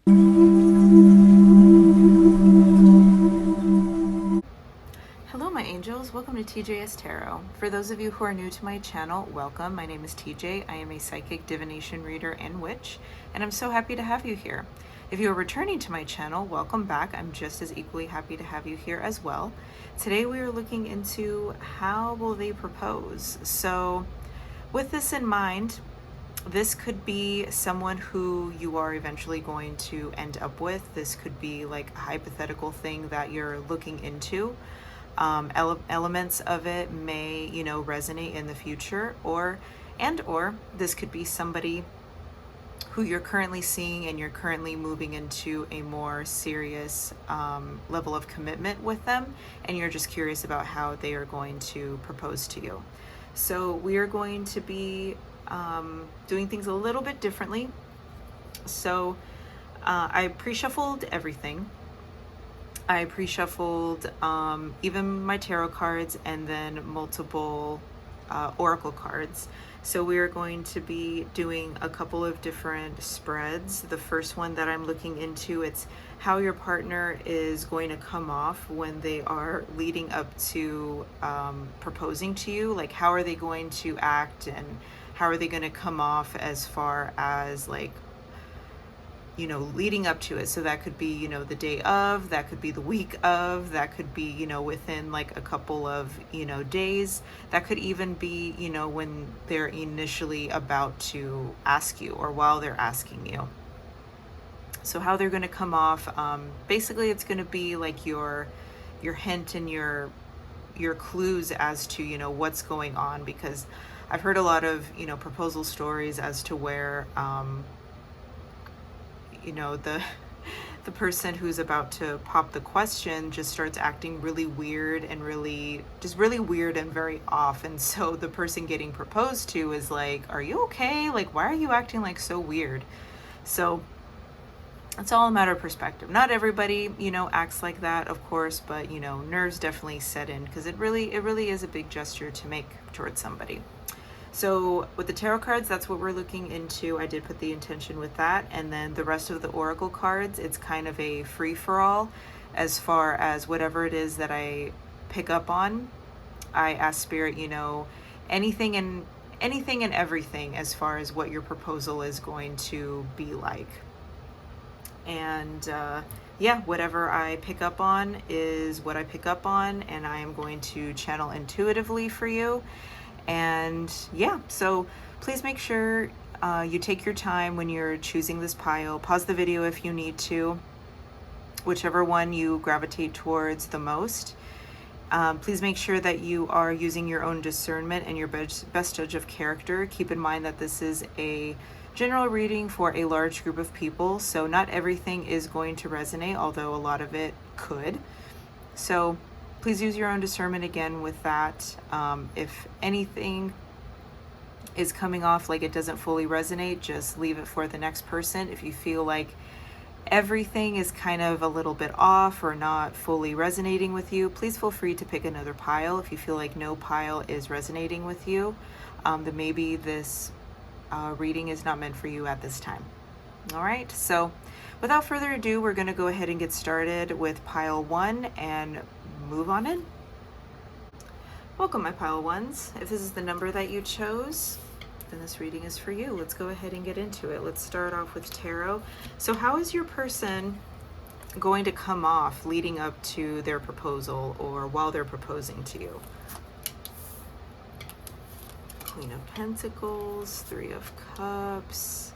Hello my angels, welcome to TJS Tarot. For those of you who are new to my channel, welcome. My name is TJ. I am a psychic, divination reader, and witch, and I'm so happy to have you here. If you are returning to my channel, welcome back. I'm just as equally happy to have you here as well. Today we are looking into how will they propose. So with this in mind, this could be someone who you are eventually going to end up with. This could be like a hypothetical thing that you're looking into. Elements of it may, resonate in the future, or this could be somebody who you're currently seeing and you're currently moving into a more serious level of commitment with them, and you're just curious about how they are going to propose to you. So we are going to be doing things a little bit differently. So I pre-shuffled everything. I pre-shuffled even my tarot cards and then multiple oracle cards. So we are going to be doing a couple of different spreads. The first one that I'm looking into, it's how your partner is going to come off when they are leading up to proposing to you. Like, how are they going to act and how are they going to come off as far as like, leading up to it. So that could be, the day of, that could be the week of, that could be, within like a couple of, days. That could even be, when they're initially about to ask you or while they're asking you. So how they're going to come off, basically it's going to be like your hint and your clues as to, what's going on, because I've heard a lot of, proposal stories as to where, the person who's about to pop the question just starts acting really weird and really weird and very off. And so the person getting proposed to is like, are you okay? Like, why are you acting like so weird? So it's all a matter of perspective. Not everybody, acts like that, of course, but, nerves definitely set in because it really is a big gesture to make towards somebody. So with the tarot cards, that's what we're looking into. I did put the intention with that. And then the rest of the oracle cards, it's kind of a free-for-all as far as whatever it is that I pick up on. I ask Spirit, anything and everything as far as what your proposal is going to be like. And whatever I pick up on is what I pick up on, and I am going to channel intuitively for you. And so please make sure you take your time when you're choosing this pile. Pause the video if you need to, whichever one you gravitate towards the most. Please make sure that you are using your own discernment and your best judge of character. Keep in mind that this is a general reading for a large group of people, so not everything is going to resonate, although a lot of it could. So please use your own discernment again with that. If anything is coming off like it doesn't fully resonate, just leave it for the next person. If you feel like everything is kind of a little bit off or not fully resonating with you, please feel free to pick another pile. If you feel like no pile is resonating with you, then maybe this reading is not meant for you at this time. All right, so without further ado, we're going to go ahead and get started with pile 1 and move on in. Welcome, my pile 1s. If this is the number that you chose, then this reading is for you. Let's go ahead and get into it. Let's start off with tarot. So how is your person going to come off leading up to their proposal or while they're proposing to you? Queen of Pentacles, 3 of Cups,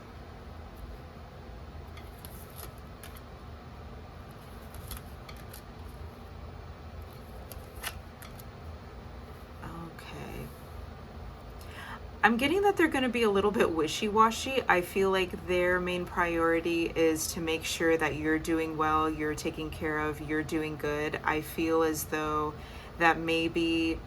I'm getting that they're going to be a little bit wishy-washy. I feel like their main priority is to make sure that you're doing well, you're taken care of, you're doing good. I feel as though that maybe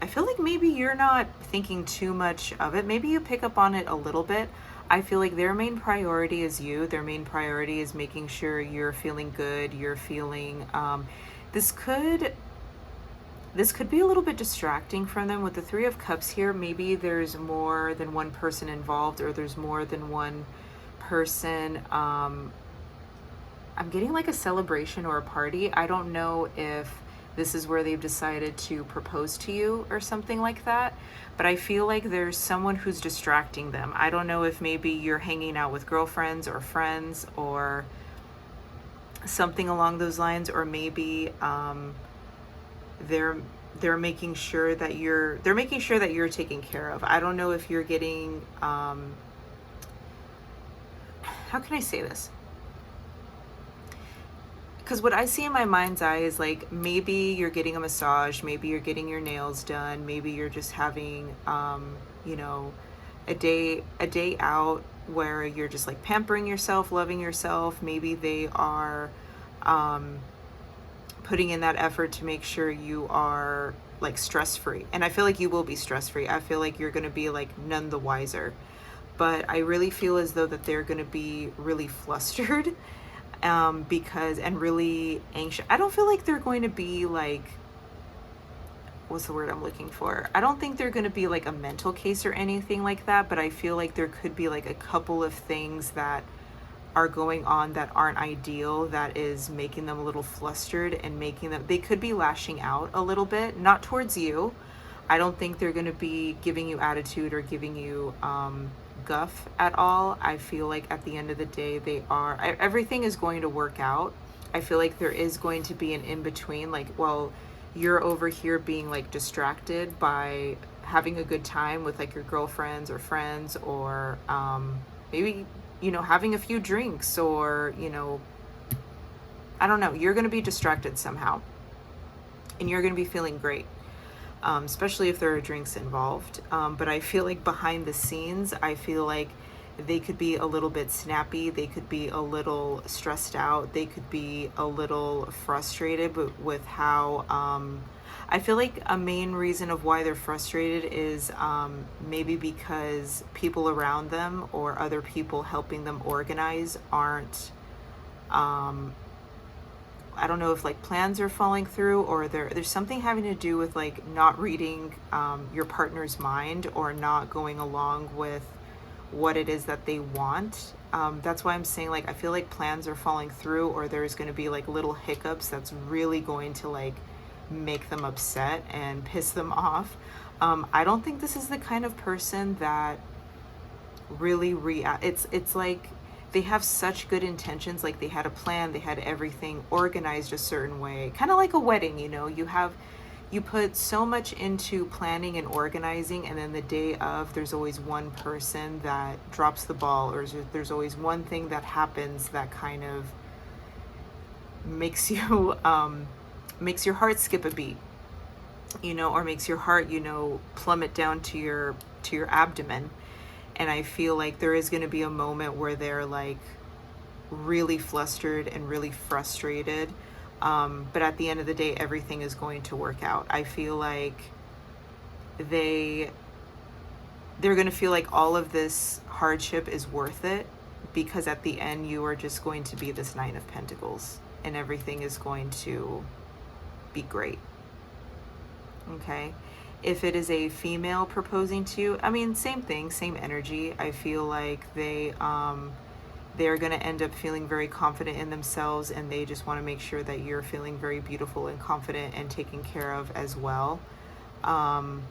you're not thinking too much of it. Maybe you pick up on it a little bit. I feel like their main priority is you. Their main priority is making sure you're feeling good, you're feeling, this could be a little bit distracting from them with the 3 of Cups here. Maybe there's more than one person involved, or there's more than one person I'm getting like a celebration or a party. I don't know if this is where they've decided to propose to you or something like that, but I feel like there's someone who's distracting them. I don't know if maybe you're hanging out with girlfriends or friends or something along those lines, or maybe they're making sure that you're taken care of. I don't know if you're getting how can I say this? Because what I see in my mind's eye is like, maybe you're getting a massage, maybe you're getting your nails done, maybe you're just having you know, a day out where you're just like pampering yourself, loving yourself. Maybe they are putting in that effort to make sure you are like stress free. And I feel like you will be stress free. I feel like you're going to be like none the wiser. But I really feel as though that they're going to be really flustered because, and really anxious. I don't feel like they're going to be like, what's the word I'm looking for? I don't think they're going to be like a mental case or anything like that, but I feel like there could be like a couple of things that are going on that aren't ideal, that is making them a little flustered and making them, they could be lashing out a little bit, not towards you. I don't think they're going to be giving you attitude or giving you guff at all. I feel like at the end of the day, everything is going to work out. I feel like there is going to be an in-between, like, well, you're over here being like distracted by having a good time with like your girlfriends or friends, or maybe, you know, having a few drinks, or, you know, I don't know, you're going to be distracted somehow and you're going to be feeling great. Especially if there are drinks involved. But I feel like behind the scenes, I feel like they could be a little bit snappy. They could be a little stressed out. They could be a little frustrated with how, I feel like a main reason of why they're frustrated is maybe because people around them or other people helping them organize aren't, I don't know if like plans are falling through, or there's something having to do with like not reading your partner's mind, or not going along with what it is that they want. That's why I'm saying, like, I feel like plans are falling through, or there's going to be like little hiccups that's really going to like make them upset and piss them off. I don't think this is the kind of person that really it's like they have such good intentions, like they had a plan, they had everything organized a certain way, kind of like a wedding, you know, you put so much into planning and organizing, and then the day of, there's always one person that drops the ball, or there's always one thing that happens that kind of makes you makes your heart skip a beat, you know, or makes your heart, you know, plummet down to your abdomen. And I feel like there is going to be a moment where they're like really flustered and really frustrated. But at the end of the day, everything is going to work out. I feel like they're going to feel like all of this hardship is worth it, because at the end, you are just going to be this Nine of Pentacles, and everything is going to be great. Okay. If it is a female proposing to you, I mean, same thing, same energy. I feel like they're going to end up feeling very confident in themselves, and they just want to make sure that you're feeling very beautiful and confident and taken care of as well. But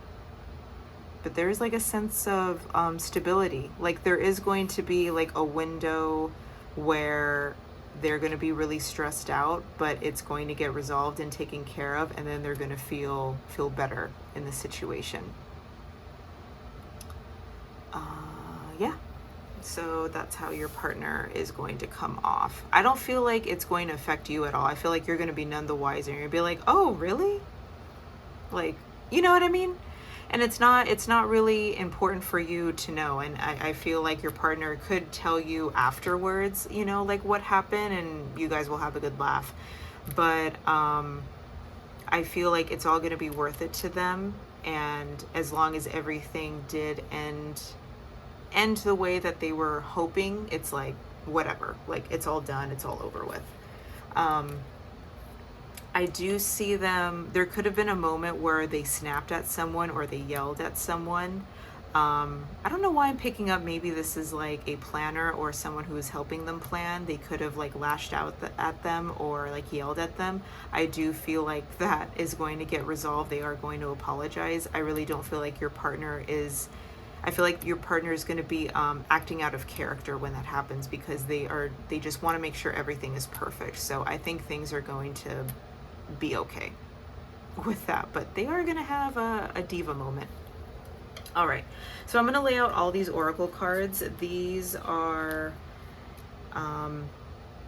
there's like a sense of stability. Like there is going to be like a window where they're going to be really stressed out, but it's going to get resolved and taken care of, and then they're going to feel better in the situation. Yeah. So that's how your partner is going to come off. I don't feel like it's going to affect you at all. I feel like you're going to be none the wiser. You're going to be like, oh, really? Like, you know what I mean? And it's not really important for you to know. And I feel like your partner could tell you afterwards, you know, like what happened, and you guys will have a good laugh. But I feel like it's all going to be worth it to them. And as long as everything did end the way that they were hoping, it's like, whatever, like it's all done, it's all over with. I do see them, there could have been a moment where they snapped at someone or they yelled at someone. I don't know why I'm picking up, maybe this is like a planner or someone who is helping them plan. They could have like lashed out at them or like yelled at them. I do feel like that is going to get resolved. They are going to apologize. I really don't feel like your partner is, I feel like your partner is going to be acting out of character when that happens, because they just want to make sure everything is perfect. So I think things are going to be okay with that, but they are going to have a diva moment. All right, so I'm going to lay out all these oracle cards. These are,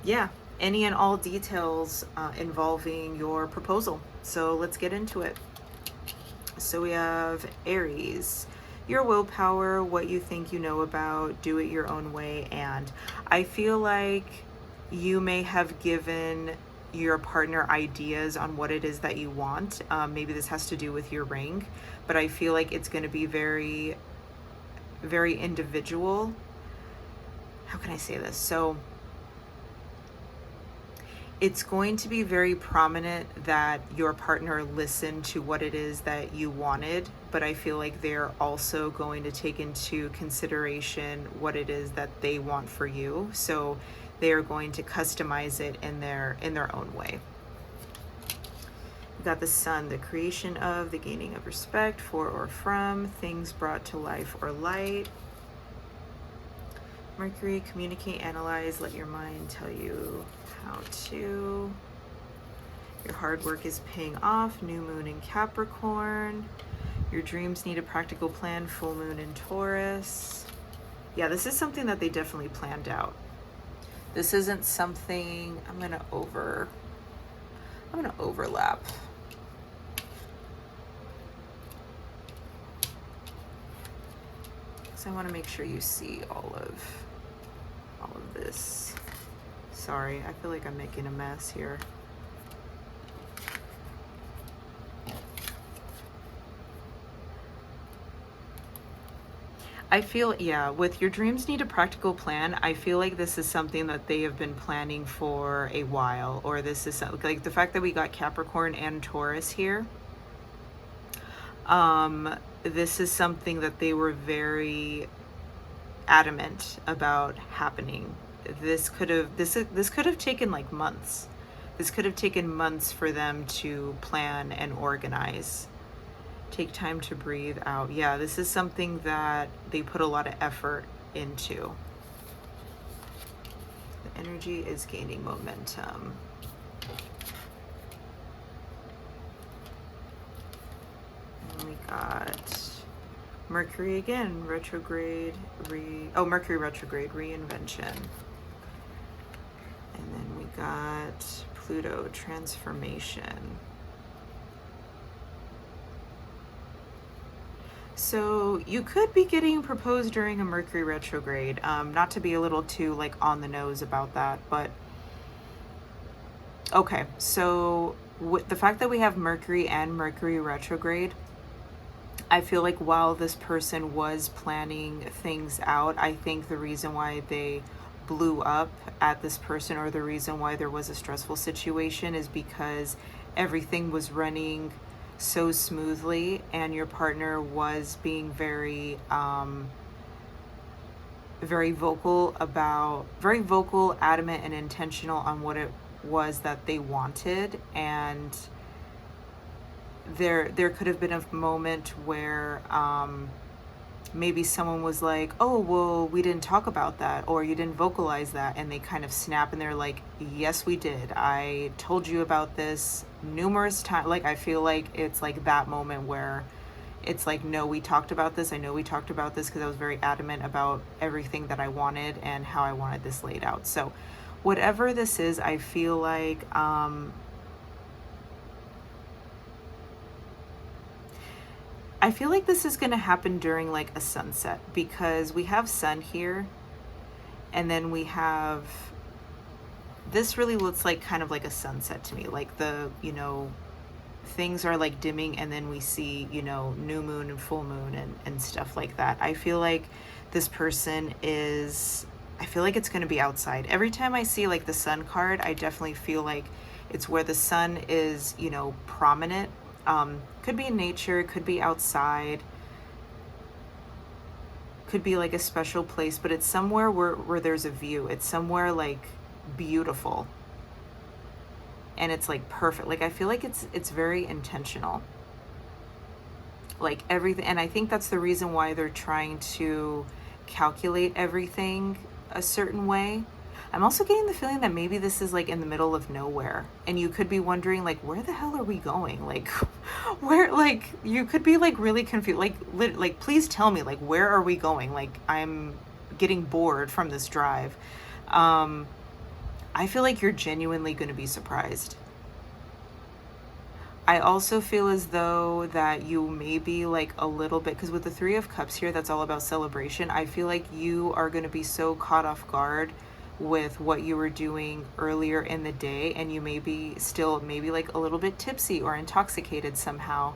yeah, any and all details involving your proposal. So let's get into it. So we have Aries, your willpower, what you think you know about, do it your own way. And I feel like you may have given your partner ideas on what it is that you want. Maybe this has to do with your ring, but I feel like it's going to be very, very individual. How can I say this? So it's going to be very prominent that your partner listened to what it is that you wanted, but I feel like they're also going to take into consideration what it is that they want for you. So they are going to customize it in their own way. We got the Sun, the creation of, the gaining of respect for or from, things brought to life or light. Mercury, communicate, analyze, let your mind tell you how to. Your hard work is paying off, new moon in Capricorn. Your dreams need a practical plan, full moon in Taurus. Yeah, this is something that they definitely planned out. This isn't something I'm gonna overlap. So I want to make sure you see all of this. Sorry, I feel like I'm making a mess here. I feel, yeah, with your dreams need a practical plan, I feel like this is something that they have been planning for a while, or this is like the fact that we got Capricorn and Taurus here. This is something that they were very adamant about happening. This could have taken like months. This could have taken months for them to plan and organize. Take time to breathe out. Yeah, this is something that they put a lot of effort into. The energy is gaining momentum. And we got Mercury again, retrograde, Mercury retrograde, reinvention. And then we got Pluto, transformation. So you could be getting proposed during a Mercury retrograde. Not to be a little too like on the nose about that, but okay. So with the fact that we have Mercury and Mercury retrograde, I feel like while this person was planning things out, I think the reason why they blew up at this person, or the reason why there was a stressful situation, is because everything was running so smoothly and your partner was being very vocal, adamant and intentional on what it was that they wanted. And there could have been a moment where maybe someone was like, oh, well, we didn't talk about that, or you didn't vocalize that, and they kind of snap and they're like, yes, we did. I told you about this numerous times. Like, I feel like it's like that moment where it's like, no, we talked about this. I know we talked about this because I was very adamant about everything that I wanted and how I wanted this laid out. So whatever this is, I feel like this is going to happen during like a sunset, because we have sun here and then we have, this really looks like kind of like a sunset to me. Like the, things are like dimming and then we see, new moon and full moon and stuff like that. I feel like this person is, I feel like it's going to be outside. Every time I see like the sun card, I definitely feel like it's where the sun is, prominent. Could be in nature, could be outside. could be like a special place, but it's somewhere where there's a view. It's somewhere like beautiful. And it's like perfect. Like I feel like it's very intentional. Like everything, and I think that's the reason why they're trying to calculate everything a certain way. I'm also getting the feeling that maybe this is like in the middle of nowhere, and you could be wondering like, where the hell are we going? Like where, like you could be like really confused, like please tell me, like where are we going? Like I'm getting bored from this drive. I feel like you're genuinely going to be surprised. I also feel as though that you may be like a little bit, because with the Three of Cups here, that's all about celebration. I feel like you are going to be so caught off guard with what you were doing earlier in the day, and you may be still maybe like a little bit tipsy or intoxicated somehow,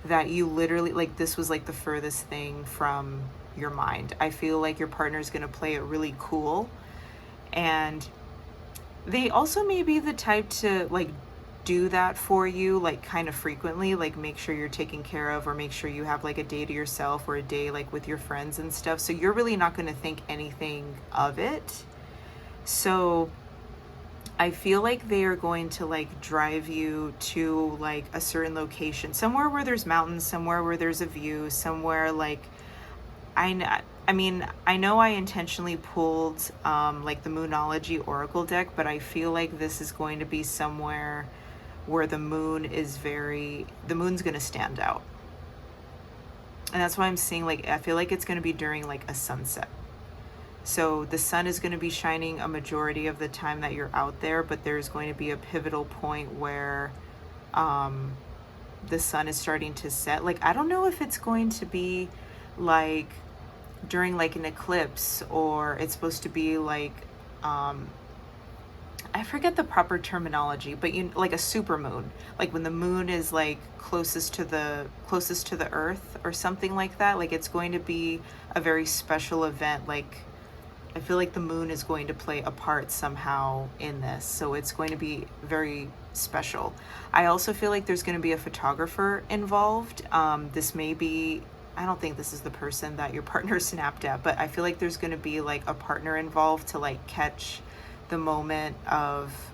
that you literally, like this was like the furthest thing from your mind. I feel like your partner's going to play it really cool, and they also may be the type to like do that for you like kind of frequently, like make sure you're taken care of, or make sure you have like a day to yourself or a day like with your friends and stuff. So you're really not going to think anything of it. So I feel like they are going to like drive you to like a certain location, somewhere where there's mountains, somewhere where there's a view, somewhere like I know I intentionally pulled like the Moonology Oracle deck, but I feel like this is going to be somewhere where the moon's going to stand out. And that's why I'm seeing like, I feel like it's going to be during like a sunset. So the sun is going to be shining a majority of the time that you're out there, but there's going to be a pivotal point where the sun is starting to set. Like, I don't know if it's going to be like during like an eclipse, or it's supposed to be like I forget the proper terminology, but like a super moon, like when the moon is like closest to the earth or something like that. Like it's going to be a very special event. Like I feel like the moon is going to play a part somehow in this, so it's going to be very special. I also feel like there's going to be a photographer involved. This may be, I don't think this is the person that your partner snapped at, but I feel like there's going to be like a partner involved to like catch the moment of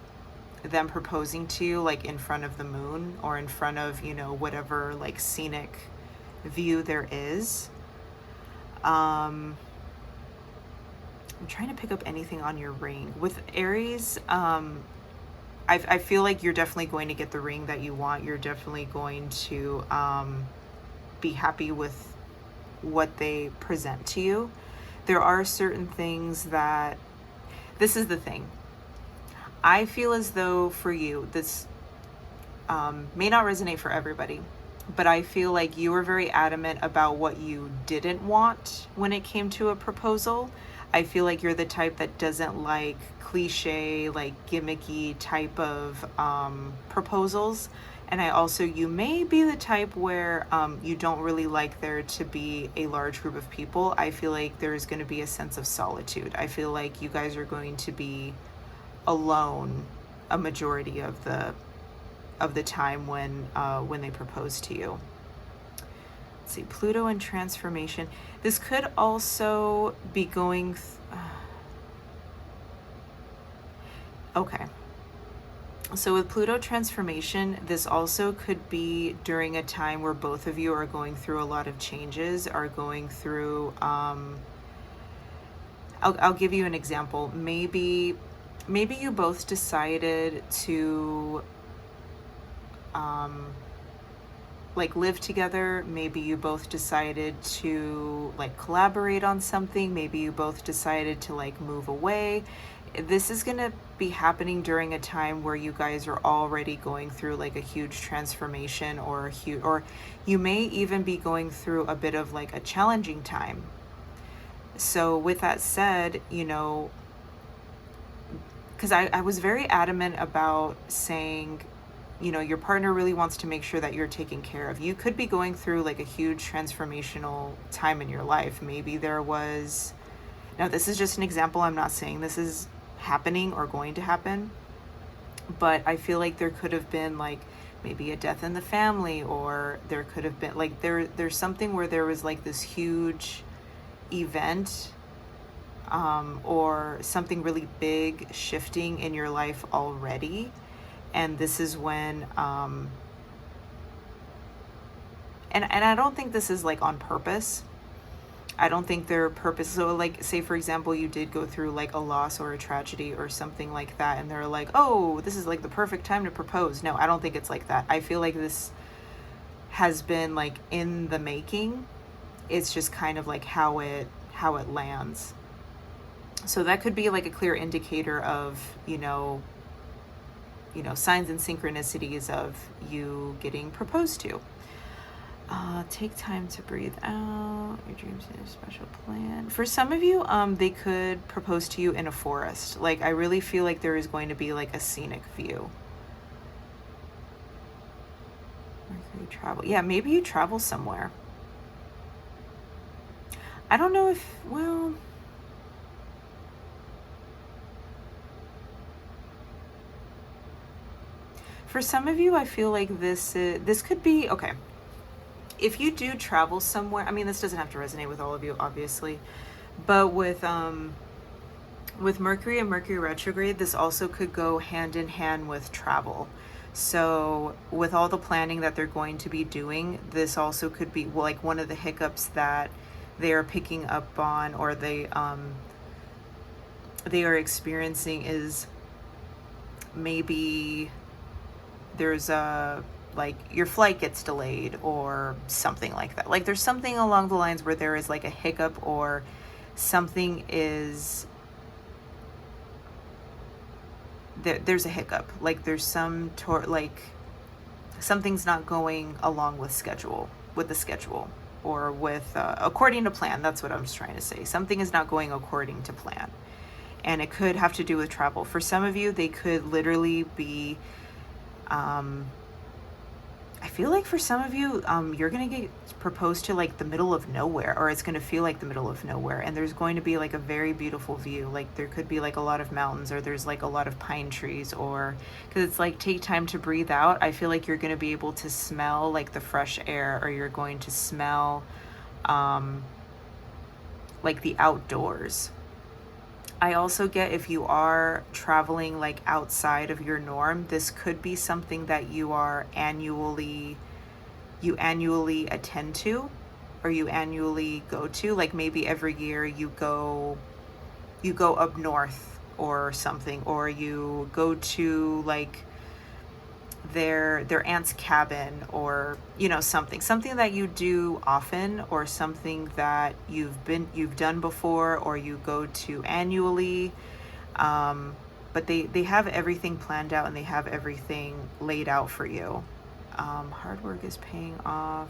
them proposing to you, like in front of the moon or in front of, you know, whatever like scenic view there is. I'm trying to pick up anything on your ring. With Aries, I feel like you're definitely going to get the ring that you want. You're definitely going to be happy with what they present to you. There are certain things that, this is the thing. I feel as though for you, this may not resonate for everybody, but I feel like you were very adamant about what you didn't want when it came to a proposal. I feel like you're the type that doesn't like cliche, like gimmicky type of proposals. And you may be the type where you don't really like there to be a large group of people. I feel like there's going to be a sense of solitude. I feel like you guys are going to be alone a majority of the time when they propose to you. Let's see, Pluto and transformation. This could also be going okay. So with Pluto transformation, this also could be during a time where both of you are going through a lot of changes, are going through, I'll give you an example. Maybe you both decided to like live together. Maybe you both decided to like collaborate on something. Maybe you both decided to like move away. This is going to be happening during a time where you guys are already going through like a huge transformation, or you may even be going through a bit of like a challenging time. So with that said, you know, because I was very adamant about saying, you know, your partner really wants to make sure that you're taken care of. You could be going through like a huge transformational time in your life. Maybe there was, now this is just an example. I'm not saying this is happening or going to happen, but I feel like there could have been like maybe a death in the family, or there could have been like there's something where there was like this huge event or something really big shifting in your life already. And this is when, and I don't think this is like on purpose. I don't think they're purpose. So like, say for example, you did go through like a loss or a tragedy or something like that, and they're like, oh, this is like the perfect time to propose. No, I don't think it's like that. I feel like this has been like in the making. It's just kind of like how it lands. So that could be like a clear indicator of, signs and synchronicities of you getting proposed to. Take time to breathe out. Your dreams need a special plan. For some of you, they could propose to you in a forest. Like, I really feel like there is going to be like a scenic view. Mercury travel. Yeah, maybe you travel somewhere. I don't know if, well, for some of you, I feel like this could be, okay. If you do travel somewhere, I mean, this doesn't have to resonate with all of you, obviously, but with Mercury and Mercury retrograde, this also could go hand in hand with travel. So with all the planning that they're going to be doing, this also could be like one of the hiccups that they are picking up on, or they are experiencing, is maybe there's a, like, your flight gets delayed or something like that. Like, there's something along the lines where there is like a hiccup, or something is there's a hiccup. Like, there's like something's not going along with the schedule, or with according to plan. That's what I'm just trying to say. Something is not going according to plan, and it could have to do with travel. For some of you, they could literally be I feel like for some of you, you're going to get proposed to like the middle of nowhere, or it's going to feel like the middle of nowhere. And there's going to be like a very beautiful view. Like, there could be like a lot of mountains, or there's like a lot of pine trees, or because it's like, take time to breathe out. I feel like you're going to be able to smell like the fresh air, or you're going to smell like the outdoors. I also get, if you are traveling like outside of your norm, this could be something that you annually attend to, or you annually go to. Like, maybe every year you go up north or something, or you go to like their aunt's cabin, or something that you do often, or something that you've done before, or you go to annually. But they have everything planned out, and they have everything laid out for you. Hard work is paying off.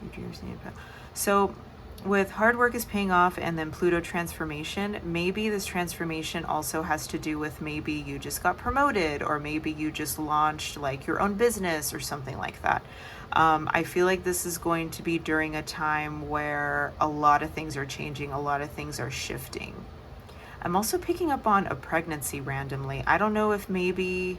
Your dreams need to. So with hard work is paying off, and then Pluto transformation, maybe this transformation also has to do with, maybe you just got promoted, or maybe you just launched like your own business or something like that. I feel like this is going to be during a time where a lot of things are changing, a lot of things are shifting. I'm also picking up on a pregnancy randomly. I don't know if maybe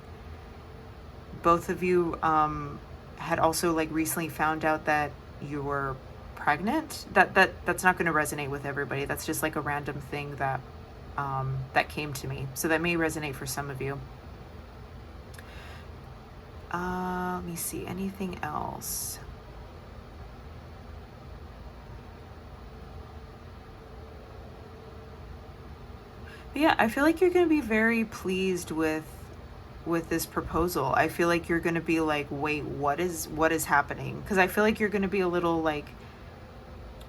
both of you had also like recently found out that you were pregnant. That's not going to resonate with everybody. That's just like a random thing that that came to me. So that may resonate for some of you. Let me see, anything else? But yeah, I feel like you're going to be very pleased with this proposal. I feel like you're going to be like, wait, what is happening? Because I feel like you're going to be a little like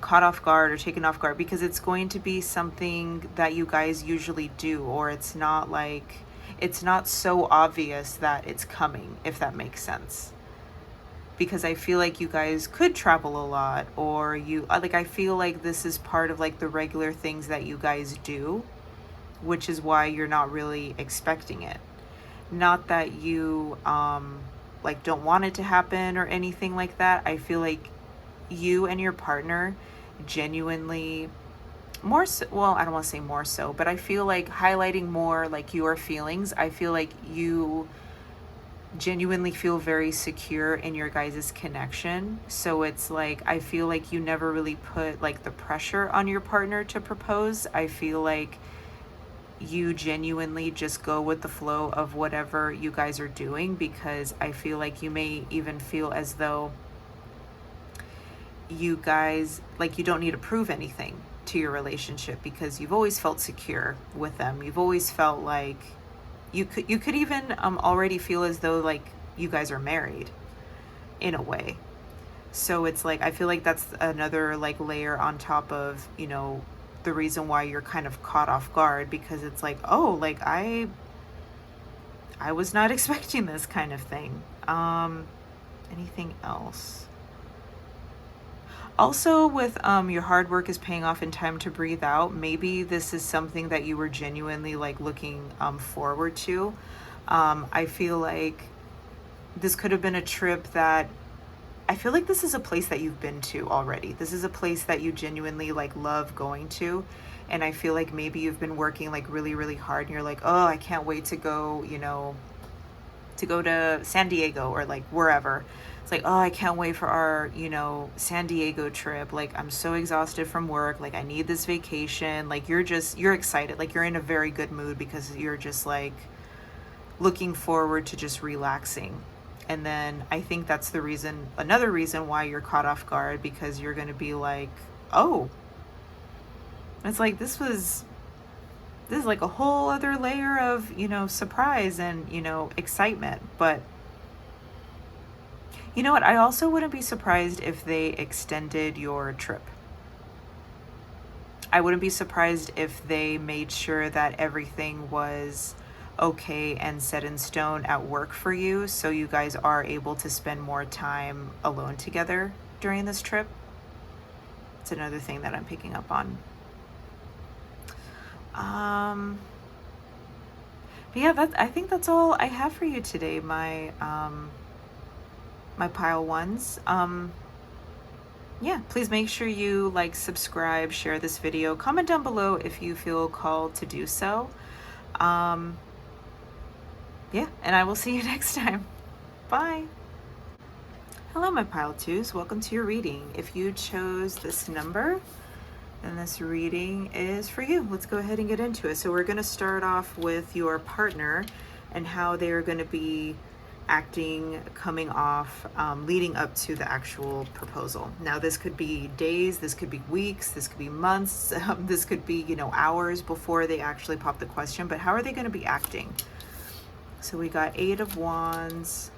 caught off guard or taken off guard, because it's going to be something that you guys usually do, or it's not so obvious that it's coming, if that makes sense. Because I feel like you guys could travel a lot, or I feel like this is part of like the regular things that you guys do, which is why you're not really expecting it. Not that you like don't want it to happen or anything like that. I feel like you and your partner genuinely, more so, well, I don't want to say more so, but I feel like highlighting more like your feelings. I feel like you genuinely feel very secure in your guys' connection. So it's like, I feel like you never really put like the pressure on your partner to propose. I feel like you genuinely just go with the flow of whatever you guys are doing, because I feel like you may even feel as though you guys, like, you don't need to prove anything to your relationship because you've always felt secure with them. You've always felt like you could even already feel as though like you guys are married in a way. So it's like, I feel like that's another like layer on top of, you know, the reason why you're kind of caught off guard, because it's like, oh, like I was not expecting this kind of thing. Anything else? Also, with your hard work is paying off in time to breathe out. Maybe this is something that you were genuinely like looking forward to. I feel like this could have been a trip that, I feel like this is a place that you've been to already. This is a place that you genuinely like love going to. And I feel like maybe you've been working like really, really hard and you're like, oh, I can't wait to go, you know, to go to San Diego or like wherever. It's like, oh, I can't wait for our, you know, San Diego trip. Like, I'm so exhausted from work. Like, I need this vacation. Like, you're excited. Like, you're in a very good mood because you're just like looking forward to just relaxing. And then I think that's the reason, another reason why you're caught off guard, because you're going to be like, oh, it's like, this is like a whole other layer of, you know, surprise and, you know, excitement. But you know what? I also wouldn't be surprised if they extended your trip. I wouldn't be surprised if they made sure that everything was okay and set in stone at work for you, so you guys are able to spend more time alone together during this trip. It's another thing that I'm picking up on. But yeah, I think that's all I have for you today, my my pile ones. Yeah, please make sure you like, subscribe, share this video, comment down below if you feel called to do so. Yeah, and I will see you next time. Bye. Hello, my pile twos. Welcome to your reading. If you chose this number, then this reading is for you. Let's go ahead and get into it. So we're going to start off with your partner and how they are going to be acting coming off, leading up to the actual proposal. Now, this could be days, this could be weeks, this could be months, this could be, you know, hours before they actually pop the question. But how are they going to be acting? So we got 8 of Wands,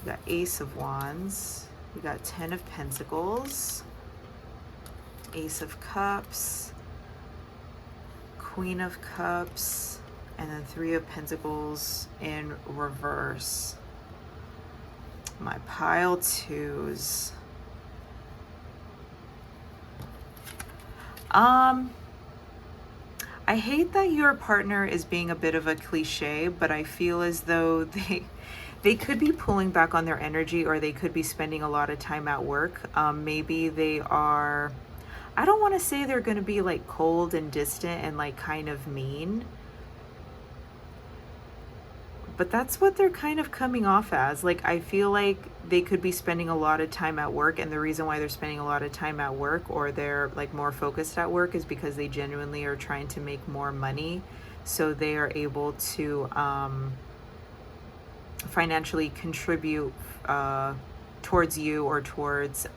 we got Ace of Wands, we got 10 of Pentacles, Ace of Cups, Queen of Cups, and then 3 of Pentacles in reverse. My pile twos. I hate that your partner is being a bit of a cliche, but I feel as though they could be pulling back on their energy, or they could be spending a lot of time at work. Maybe they are, I don't want to say they're going to be like cold and distant and like kind of mean, but that's what they're kind of coming off as. Like, I feel like they could be spending a lot of time at work, and the reason why they're spending a lot of time at work, or they're like more focused at work, is because they genuinely are trying to make more money, so they are able to financially contribute towards you, or towards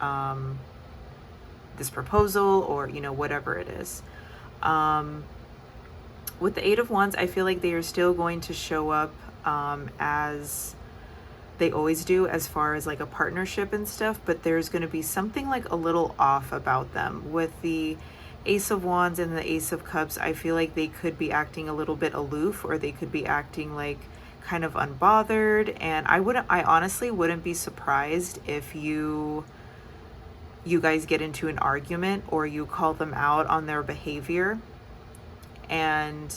this proposal, or, you know, whatever it is. With the 8 of Wands, I feel like they are still going to show up as they always do, as far as like a partnership and stuff, but there's going to be something like a little off about them. With the Ace of Wands and the Ace of Cups, I feel like they could be acting a little bit aloof, or they could be acting like kind of unbothered. And I honestly wouldn't be surprised if you guys get into an argument, or you call them out on their behavior, and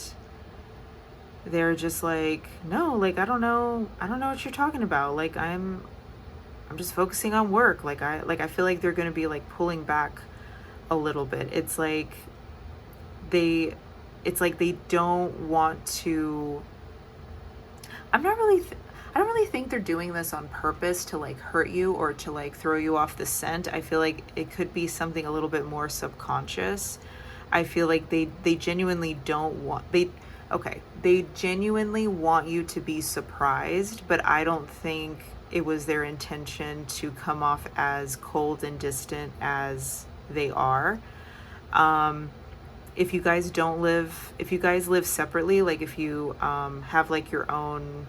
they're just like, no, like, I don't know what you're talking about. Like, I'm just focusing on work. Like, I feel like they're going to be like pulling back a little bit. It's like they don't want to, I'm not really I don't really think they're doing this on purpose to like hurt you or to like throw you off the scent. I feel like it could be something a little bit more subconscious. I feel like they genuinely don't want they genuinely want you to be surprised, but I don't think it was their intention to come off as cold and distant as they are. If you guys live separately, like if you have like your own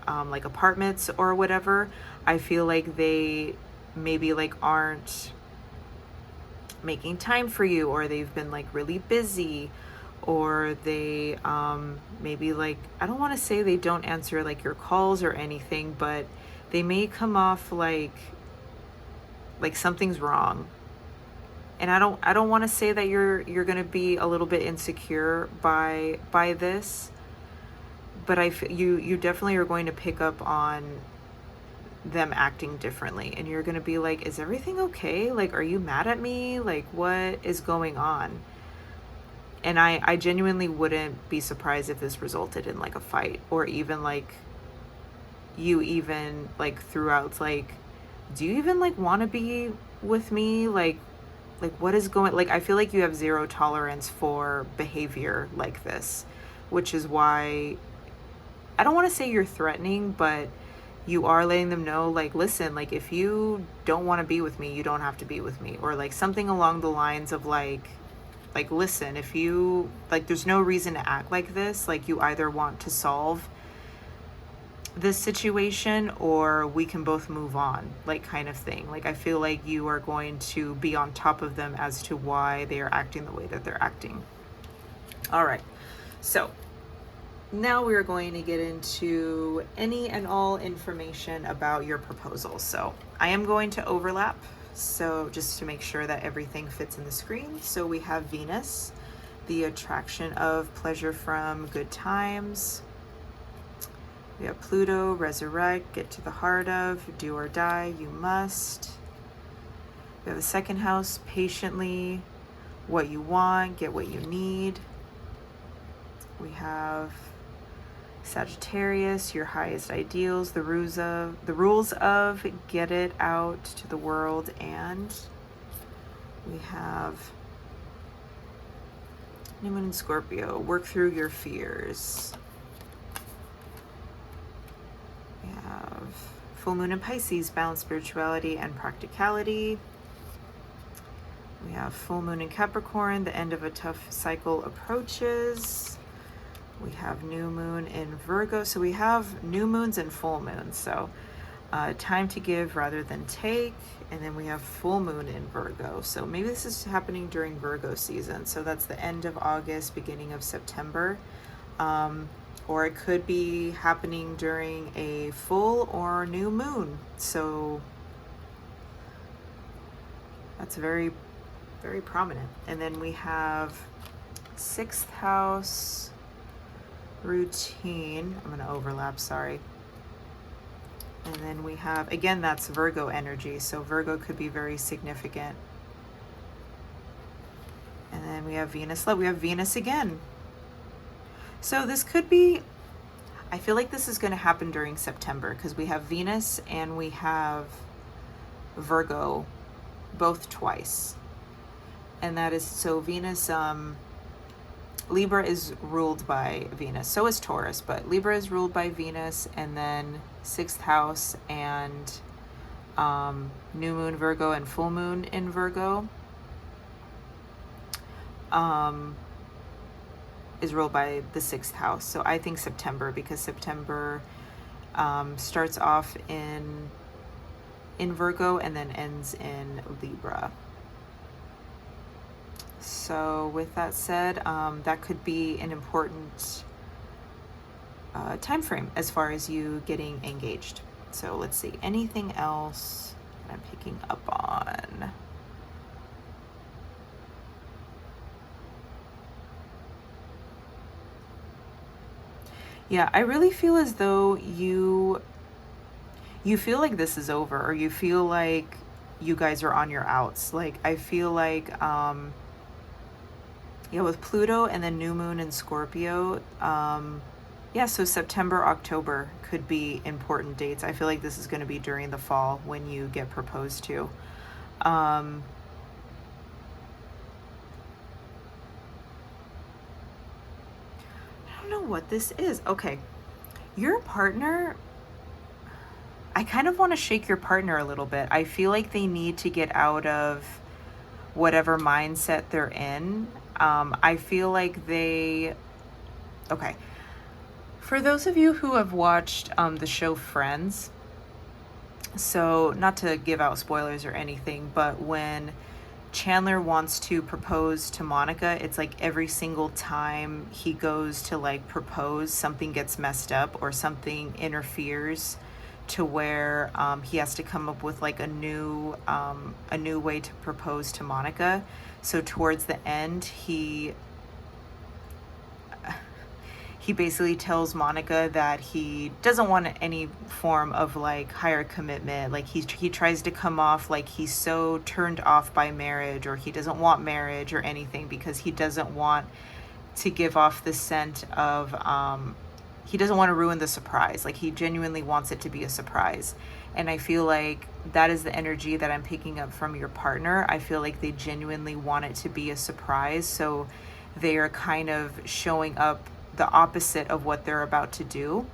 like apartments or whatever, I feel like they maybe like aren't making time for you, or they've been like really busy, or they maybe like, I don't want to say they don't answer like your calls or anything, but they may come off like something's wrong. And I don't want to say that you're going to be a little bit insecure by this, but you definitely are going to pick up on them acting differently, and you're going to be like, is everything okay? Like, are you mad at me? Like, what is going on? And I genuinely wouldn't be surprised if this resulted in like a fight, or even like you even like throughout, like, do you even like want to be with me? Like what is going, like, I feel like you have zero tolerance for behavior like this, which is why I don't want to say you're threatening, but you are letting them know, like, listen, like, if you don't want to be with me, you don't have to be with me, or like something along the lines of like, listen, if you, like, there's no reason to act like this. Like, you either want to solve this situation or we can both move on, like, kind of thing. Like, I feel like you are going to be on top of them as to why they are acting the way that they're acting. All right. So now we're going to get into any and all information about your proposal. So I am going to overlap, so just to make sure that everything fits in the screen. So we have Venus, the attraction of pleasure from good times. We have Pluto, resurrect, get to the heart of, do or die, you must. We have the second house, patiently, what you want, get what you need. We have Sagittarius, your highest ideals, the rules of get it out to the world. And we have New Moon in Scorpio, work through your fears. We have Full Moon in Pisces, balance spirituality and practicality. We have Full Moon in Capricorn, the end of a tough cycle approaches. We have New Moon in Virgo. So we have new moons and full moons. So time to give rather than take. And then we have full moon in Virgo. So maybe this is happening during Virgo season. So that's the end of August, beginning of September. Or it could be happening during a full or new moon. So that's very, very prominent. And then we have 6th house routine. I'm going to overlap, sorry. And then we have, again, that's Virgo energy. So Virgo could be very significant. And then we have Venus love. We have Venus again. So this could be, I feel like this is going to happen during September, because we have Venus and we have Virgo both twice. And that is, so Venus, Libra is ruled by Venus. So is Taurus, but Libra is ruled by Venus, and then 6th house and new moon Virgo and full moon in Virgo is ruled by the 6th house. So I think September, because September starts off in Virgo and then ends in Libra. So with that said, that could be an important time frame as far as you getting engaged. So let's see, anything else that I'm picking up on? Yeah, I really feel as though you feel like this is over, or you feel like you guys are on your outs. Like, I feel like, yeah, with Pluto and then new moon in Scorpio, Yeah, so September, October could be important dates. I feel like this is going to be during the fall when you get proposed to. Um, I don't know what this is. Okay. Your partner, I kind of want to shake your partner a little bit. I feel like they need to get out of whatever mindset they're in. I feel like okay. For those of you who have watched the show Friends, so not to give out spoilers or anything, but when Chandler wants to propose to Monica, it's like every single time he goes to like propose, something gets messed up or something interferes to where he has to come up with like a new way to propose to Monica. So towards the end, he basically tells Monica that he doesn't want any form of like higher commitment. Like he tries to come off like he's so turned off by marriage, or he doesn't want marriage or anything, because he doesn't want to give off the scent of he doesn't want to ruin the surprise. Like he genuinely wants it to be a surprise. And I feel like that is the energy that I'm picking up from your partner. I feel like they genuinely want it to be a surprise. So they are kind of showing up the opposite of what they're about to do.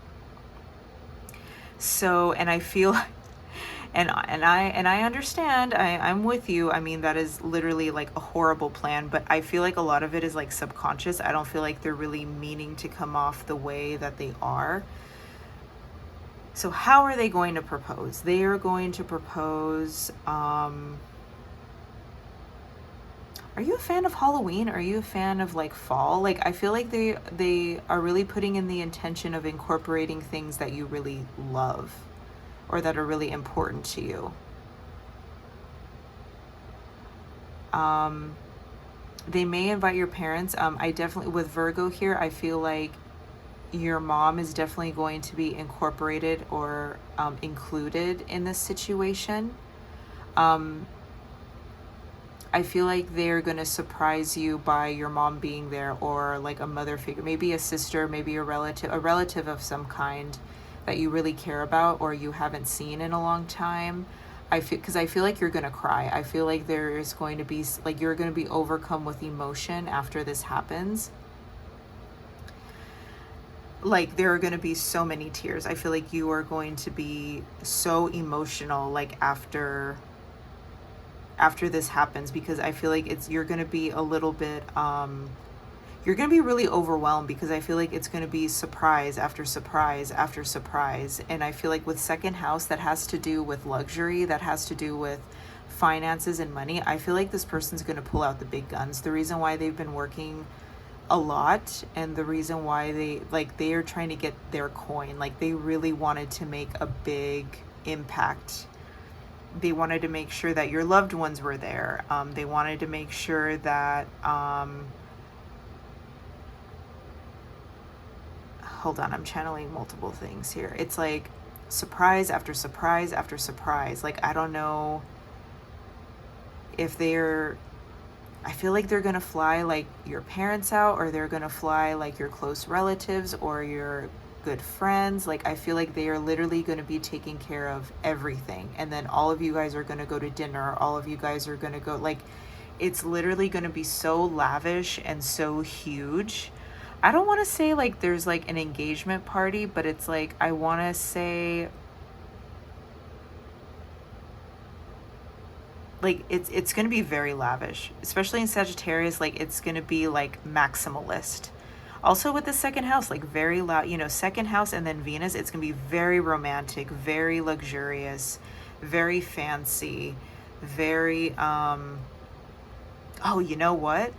So, and I feel and I understand. I'm with you. I mean, that is literally like a horrible plan, but I feel like a lot of it is like subconscious. I don't feel like they're really meaning to come off the way that they are. So how are they going to propose? They are going to propose are you a fan of Halloween? Are you a fan of like fall? Like I feel like they are really putting in the intention of incorporating things that you really love or that are really important to you. They may invite your parents. I definitely, with Virgo here, I feel like your mom is definitely going to be incorporated or included in this situation. I feel like they're going to surprise you by your mom being there, or like a mother figure, maybe a sister, maybe a relative of some kind that you really care about or you haven't seen in a long time. Because I feel like you're going to cry. I feel like there is going to be, like, you're going to be overcome with emotion after this happens. Like there are going to be so many tears. I feel like you are going to be so emotional, like after this happens, because I feel like you're going to be a little bit you're going to be really overwhelmed, because I feel like it's going to be surprise after surprise after surprise. And I feel like with second house, that has to do with luxury, that has to do with finances and money. I feel like this person's going to pull out the big guns. The reason why they've been working a lot, and the reason why they are trying to get their coin, like they really wanted to make a big impact. They wanted to make sure that your loved ones were there. They wanted to make sure that hold on, I'm channeling multiple things here. It's like surprise after surprise after surprise. Like I don't know if I feel like they're gonna fly like your parents out, or they're gonna fly like your close relatives or your good friends. Like I feel like they are literally going to be taking care of everything, and then all of you guys are going to go to dinner, all of you guys are going to go, like it's literally going to be so lavish and so huge. I don't want to say like there's like an engagement party, but it's like I want to say like it's going to be very lavish, especially in Sagittarius. Like it's going to be like maximalist. Also with the second house, like very loud, second house and then Venus, it's going to be very romantic, very luxurious, very fancy, very, oh, you know what?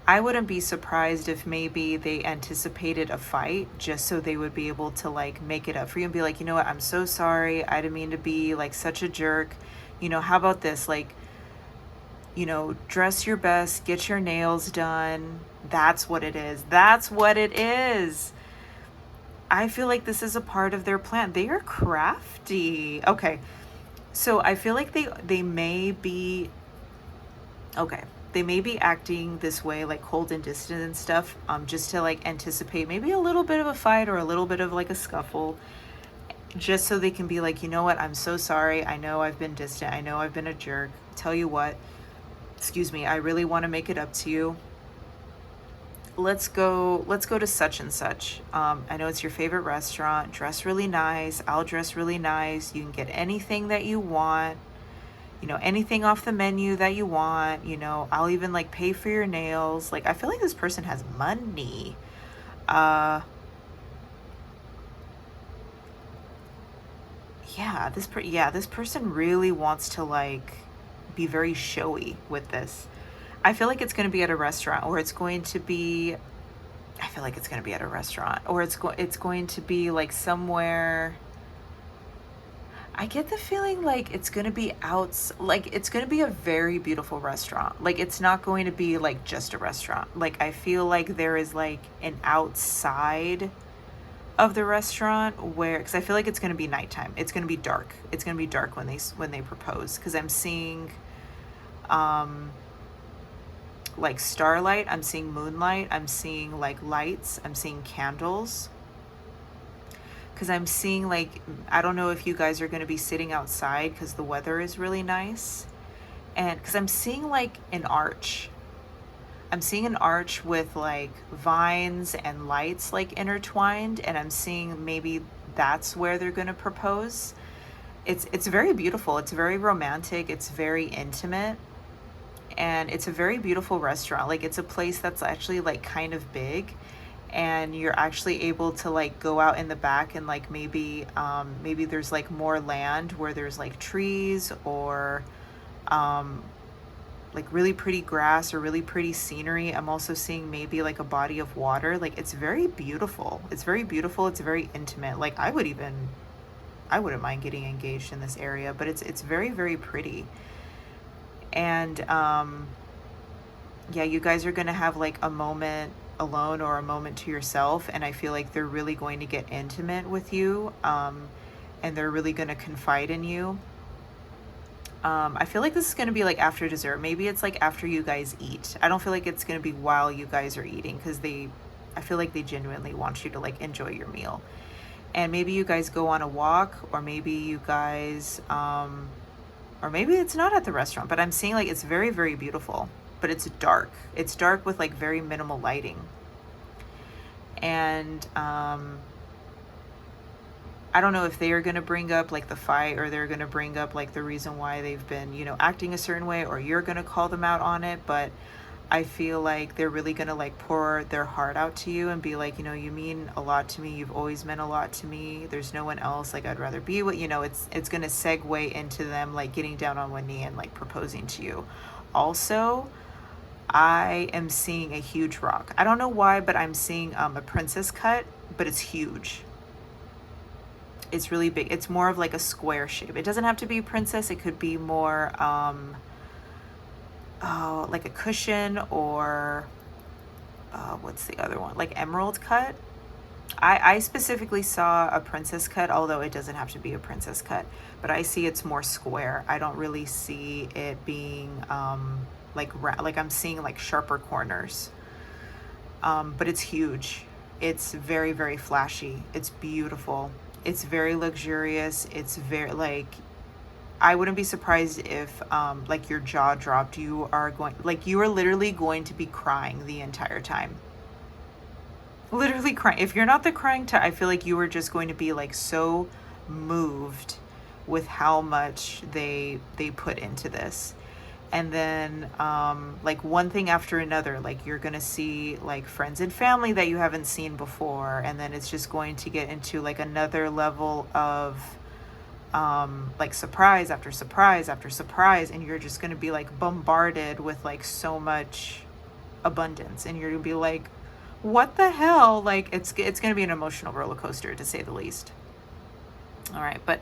I wouldn't be surprised if maybe they anticipated a fight just so they would be able to like make it up for you and be like, you know what, I'm so sorry. I didn't mean to be like such a jerk. How about this? Like, dress your best, get your nails done. That's what it is. That's what it is. I feel like this is a part of their plan. They are crafty. Okay. So I feel like they may be, okay. they may be acting this way, like cold and distant and stuff, just to like anticipate maybe a little bit of a fight or a little bit of like a scuffle, just so they can be like, you know what, I'm so sorry. I know I've been distant. I know I've been a jerk. Tell you what, excuse me, I really want to make it up to you. Let's go to such and such. I know it's your favorite restaurant. Dress really nice. I'll dress really nice. You can get anything that you want. You know, anything off the menu that you want. You know, I'll even like pay for your nails. Like, I feel like this person has money. Yeah, this person really wants to like be very showy with this. I feel like it's going to be at a restaurant, or it's going to be, I feel like it's going to be at a restaurant, or it's going to be like somewhere. I get the feeling like it's going to be like it's going to be a very beautiful restaurant. Like, it's not going to be like just a restaurant. Like, I feel like there is like an outside of the restaurant where, because I feel like it's going to be nighttime. It's going to be dark. It's going to be dark when they propose, because I'm seeing like starlight, I'm seeing moonlight, I'm seeing like lights, I'm seeing candles. Because I'm seeing like, I don't know if you guys are going to be sitting outside because the weather is really nice. And because I'm seeing like an arch. I'm seeing an arch with like vines and lights like intertwined, and I'm seeing maybe that's where they're going to propose. It's very beautiful. It's very romantic. It's very intimate. And it's a very beautiful restaurant. Like, it's a place that's actually like kind of big, and you're actually able to like go out in the back and like maybe there's like more land where there's like trees, or like really pretty grass or really pretty scenery. I'm also seeing maybe like a body of water. Like, it's very beautiful. It's very beautiful. It's very intimate. Like, I wouldn't mind getting engaged in this area, but it's very, very pretty. And yeah, you guys are going to have like a moment alone or a moment to yourself, and I feel like they're really going to get intimate with you, and they're really going to confide in you. I feel like this is going to be like after dessert. Maybe it's like after you guys eat. I don't feel like it's going to be while you guys are eating, because I feel like they genuinely want you to like enjoy your meal. And maybe you guys go on a walk, or maybe you guys, or maybe it's not at the restaurant, but I'm seeing like it's very, very beautiful, but it's dark. It's dark with like very minimal lighting. And I don't know if they are going to bring up like the fight, or they're going to bring up like the reason why they've been, you know, acting a certain way, or you're going to call them out on it. But I feel like they're really going to like pour their heart out to you and be like, you know, you mean a lot to me. You've always meant a lot to me. There's no one else. Like, I'd rather be with, you know, it's going to segue into them like getting down on one knee and like proposing to you. Also, I am seeing a huge rock. I don't know why, but I'm seeing a princess cut, but it's huge. It's really big. It's more of like a square shape. It doesn't have to be a princess. It could be more like a cushion, or what's the other one? Like emerald cut. I specifically saw a princess cut, although it doesn't have to be a princess cut, but I see it's more square. I don't really see it being like I'm seeing like sharper corners. But it's huge. It's very, very flashy. It's beautiful. It's very luxurious. It's very like, I wouldn't be surprised if like your jaw dropped. You are literally going to be crying the entire time. Literally crying. If you're not the crying type, I feel like you were just going to be like so moved with how much they put into this. And then like one thing after another, like you're gonna see like friends and family that you haven't seen before, and then it's just going to get into like another level of like surprise after surprise after surprise, and you're just gonna be like bombarded with like so much abundance, and you're gonna be like, what the hell? Like, it's gonna be an emotional roller coaster, to say the least. All right, but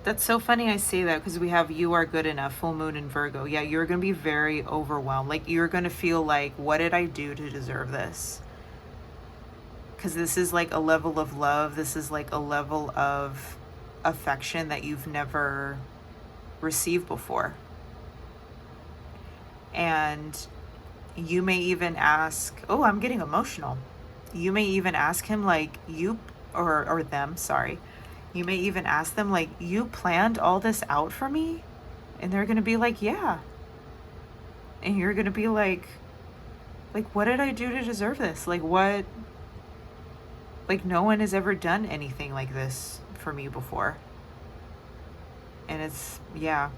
that's so funny I say that, because we have you are good enough, full moon in Virgo. Yeah, you're going to be very overwhelmed. Like, you're going to feel like, what did I do to deserve this? Because this is like a level of love. This is like a level of affection that you've never receive before. And you may even ask, oh, I'm getting emotional. You may even ask him like, or them, sorry. You may even ask them like, you planned all this out for me? And they're going to be like, yeah. And you're going to be like, what did I do to deserve this? Like, what? Like, no one has ever done anything like this for me before. And it's, yeah.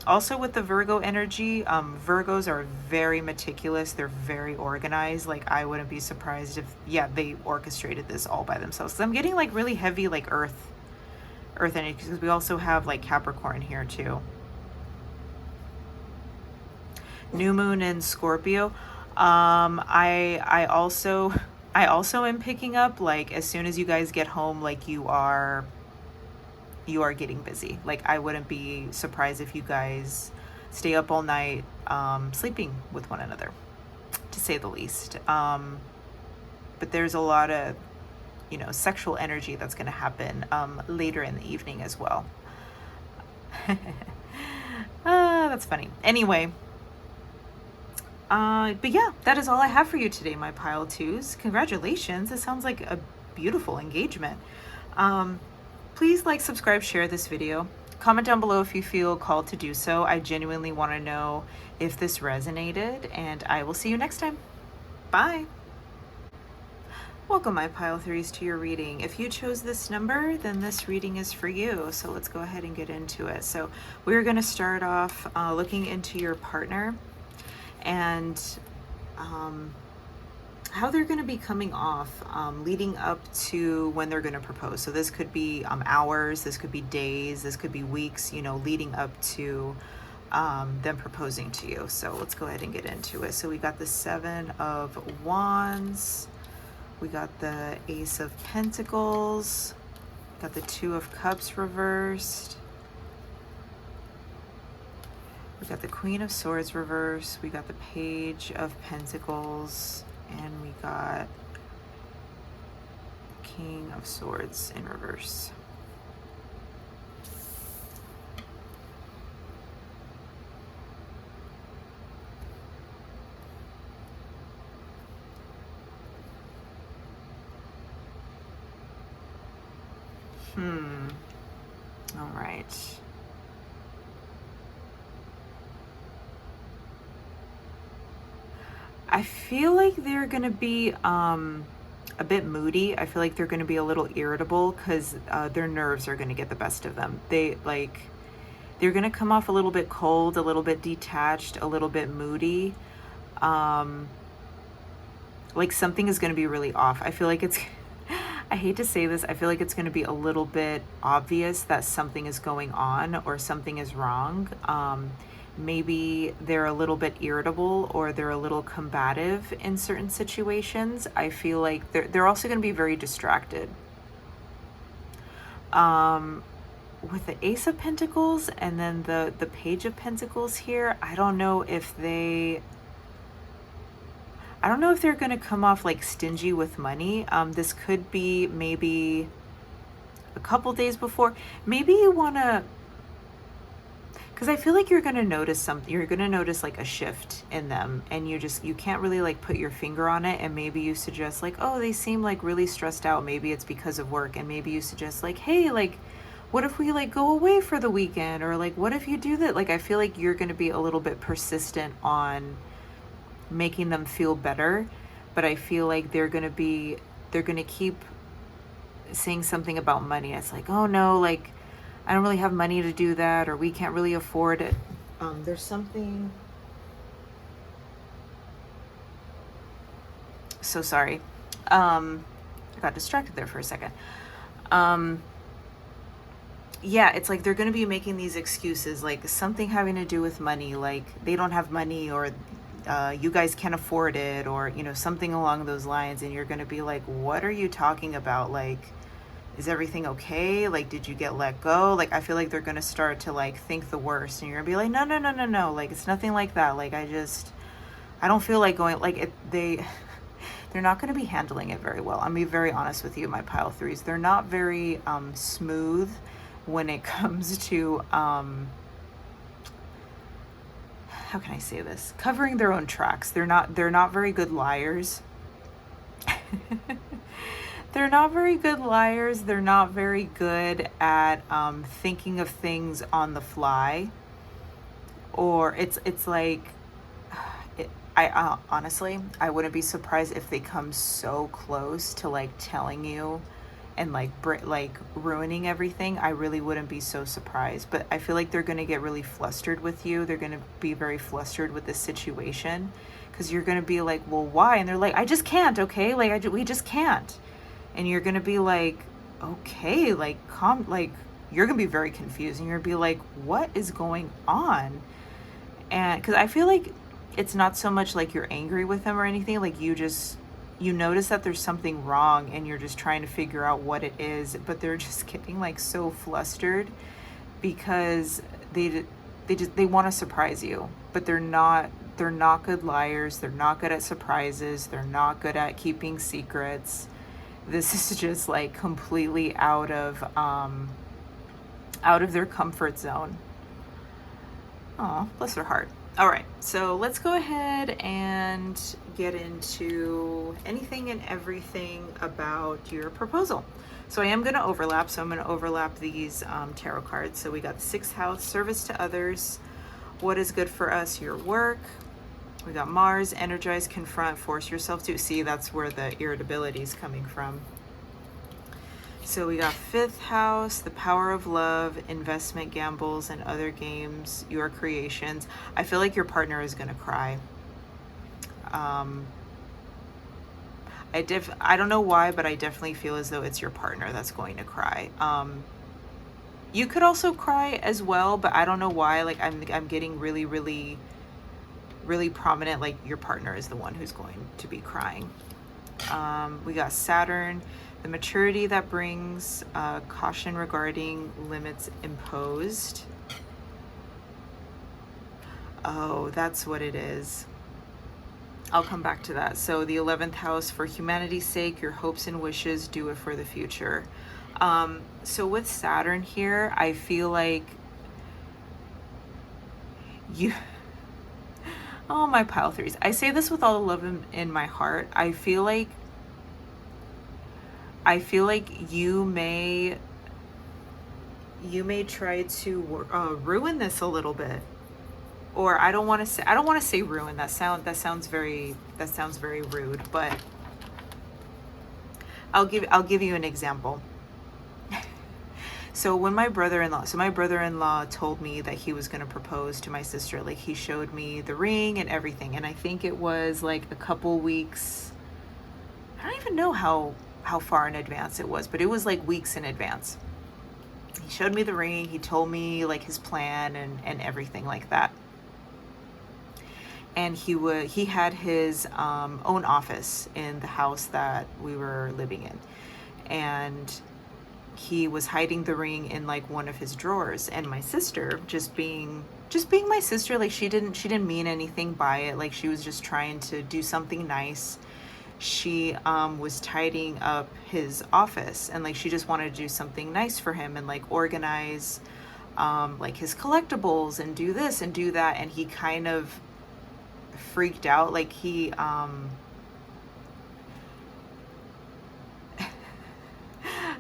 Also with the Virgo energy, Virgos are very meticulous. They're very organized. Like, I wouldn't be surprised if, yeah, they orchestrated this all by themselves. So I'm getting like really heavy, like earth energy, because we also have like Capricorn here too. New moon in Scorpio. I also am picking up, like, as soon as you guys get home, like, you are getting busy. Like, I wouldn't be surprised if you guys stay up all night sleeping with one another, to say the least. But there's a lot of, you know, sexual energy that's going to happen later in the evening as well. That's funny. Anyway, but yeah, that is all I have for you today, my pile twos. Congratulations. It sounds like a beautiful engagement. Please like, subscribe, share this video. Comment down below if you feel called to do so. I genuinely want to know if this resonated, and I will see you next time. Bye. Welcome, my pile threes, to your reading. If you chose this number, then this reading is for you. So let's go ahead and get into it. So we're going to start off looking into your partner and how they're going to be coming off leading up to when they're going to propose. So this could be hours, this could be days, this could be weeks, you know, leading up to them proposing to you. So let's go ahead and get into it. So we got the 7 of Wands, we got the Ace of Pentacles, got the 2 of Cups reversed, we got the Queen of Swords reversed, we got the Page of Pentacles, and we got King of Swords in reverse. All right. I feel like they're going to be a bit moody. I feel like they're going to be a little irritable because their nerves are going to get the best of them. They're going to come off a little bit cold, a little bit detached, a little bit moody. Like something is going to be really off. I feel like it's, I hate to say this, I feel like it's going to be a little bit obvious that something is going on or something is wrong. Maybe they're a little bit irritable or they're a little combative in certain situations. I feel like they're also going to be very distracted. With the Ace of Pentacles and then the Page of Pentacles here, I don't know if they're going to come off like stingy with money. This could be maybe a couple days before. Maybe you want to, because I feel like you're going to notice something. You're going to notice like a shift in them, and you can't really like put your finger on it. And maybe you suggest like, oh, they seem like really stressed out. Maybe it's because of work. And maybe you suggest like, hey, like, what if we like go away for the weekend? Or like, what if you do that? Like, I feel like you're going to be a little bit persistent on making them feel better. But I feel like they're going to keep saying something about money. It's like, oh no, like, I don't really have money to do that, or we can't really afford it. There's something. So sorry. I got distracted there for a second. Yeah, it's like they're going to be making these excuses, like something having to do with money, like they don't have money, or you guys can't afford it, or, you know, something along those lines. And you're going to be like, what are you talking about? Like, is everything okay? Like, did you get let go? Like, I feel like they're going to start to like think the worst, and you're gonna be like, no. Like, it's nothing like that. Like, I don't feel like going, like they're not going to be handling it very well. I'm gonna be very honest with you, my pile threes. They're not very smooth when it comes to how can I say this? Covering their own tracks. They're not very good liars. They're not very good liars. They're not very good at thinking of things on the fly. Or it's like, I honestly, I wouldn't be surprised if they come so close to like telling you and like ruining everything. I really wouldn't be so surprised. But I feel like they're gonna get really flustered with you. They're gonna be very flustered with this situation because you're gonna be like, well, why? And they're like, I just can't. Okay, like we just can't. And you're gonna be like, okay, like calm, like you're gonna be very confused, and you're gonna be like, what is going on? And because I feel like it's not so much like you're angry with them or anything, like you notice that there's something wrong and you're just trying to figure out what it is, but they're just getting like so flustered because they want to surprise you, but they're not good liars. They're not good at surprises. They're not good at keeping secrets. This is just like completely out of their comfort zone. Oh, bless their heart. All right, so let's go ahead and get into anything and everything about your proposal. So I am going to overlap. So I'm going to overlap these tarot cards. So we got the 6th house, service to others. What is good for us? Your work. We got Mars, energize, confront, force yourself to. See, that's where the irritability is coming from. So we got 5th house, the power of love, investment, gambles, and other games, your creations. I feel like your partner is going to cry. I don't know why, but I definitely feel as though it's your partner that's going to cry. You could also cry as well, but I don't know why. Like I'm getting really, really, really prominent. Like your partner is the one who's going to be crying. We got Saturn, the maturity that brings caution regarding limits imposed. Oh, that's what it is. I'll come back to that. So the 11th house, for humanity's sake, your hopes and wishes, do it for the future. So with Saturn here, I feel like you... Oh, my pile threes. I say this with all the love in my heart. I feel like you may try to ruin this a little bit. Or I don't want to say ruin. That sounds very rude, but I'll give you an example. So when my brother-in-law told me that he was going to propose to my sister, like he showed me the ring and everything, and I think it was like a couple weeks. I don't even know how far in advance it was, but it was like weeks in advance. He showed me the ring. He told me like his plan and everything like that. And he had his own office in the house that we were living in, and he was hiding the ring in like one of his drawers. And my sister, just being my sister, like she didn't mean anything by it, like she was just trying to do something nice. She was tidying up his office, and like she just wanted to do something nice for him and like organize like his collectibles and do this and do that. And he kind of freaked out. Like he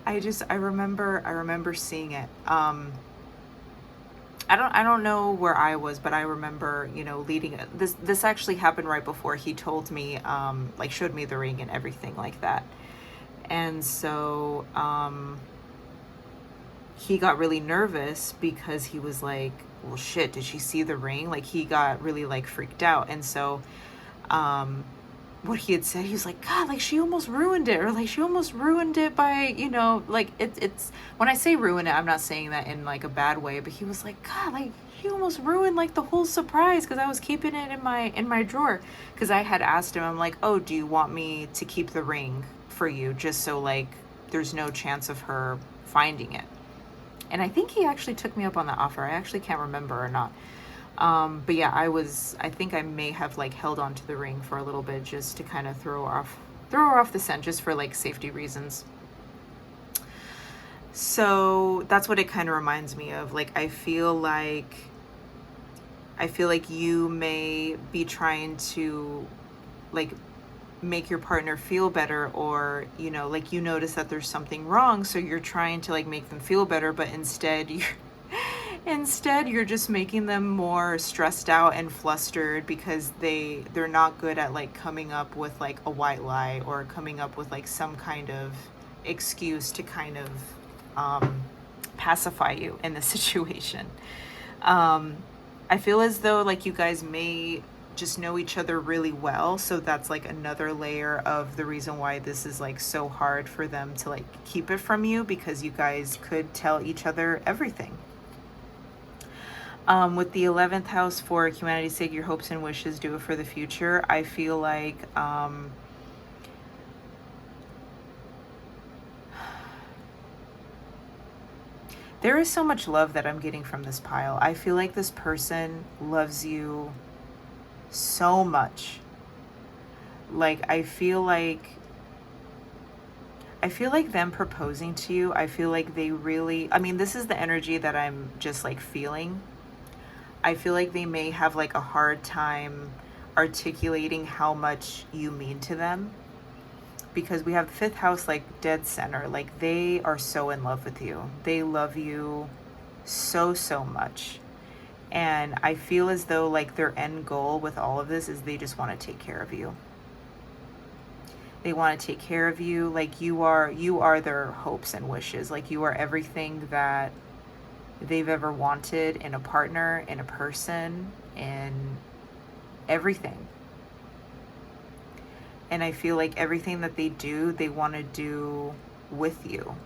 I remember seeing it. I don't know where I was, but I remember, leading it. This actually happened right before he told me, like showed me the ring and everything like that. And so he got really nervous because he was like, well, shit, did she see the ring? Like he got really like freaked out. And so what he had said, he was like, God, like she almost ruined it, or like she almost ruined it by, like it's when I say ruin it, I'm not saying that in like a bad way, but he was like, God, like she almost ruined like the whole surprise because I was keeping it in my drawer. Because I had asked him, I'm like, oh, do you want me to keep the ring for you just so like there's no chance of her finding it? And I think he actually took me up on the offer. I actually can't remember or not. But yeah, I think I may have like held on to the ring for a little bit just to kind of throw her off the scent, just for like safety reasons. So that's what it kind of reminds me of. Like, I feel like I feel like you may be trying to like make your partner feel better, or like you notice that there's something wrong, so you're trying to like make them feel better, but instead you're just making them more stressed out and flustered because they're not good at like coming up with like a white lie or coming up with like some kind of excuse to kind of pacify you in the situation. I feel as though like you guys may just know each other really well, so that's like another layer of the reason why this is like so hard for them to like keep it from you, because you guys could tell each other everything. With the 11th house, for humanity's sake, your hopes and wishes, do it for the future. I feel like there is so much love that I'm getting from this pile. I feel like this person loves you so much. Like, I feel like them proposing to you, I feel like they really, I mean, this is the energy that I'm just like feeling. I feel like they may have like a hard time articulating how much you mean to them, because we have the 5th house like dead center. Like, they are so in love with you. They love you so, so much. And I feel as though like their end goal with all of this is they just want to take care of you. They want to take care of you. Like, you are their hopes and wishes. Like, you are everything that they've ever wanted in a partner, in a person, in everything. And I feel like everything that they do, they want to do with you.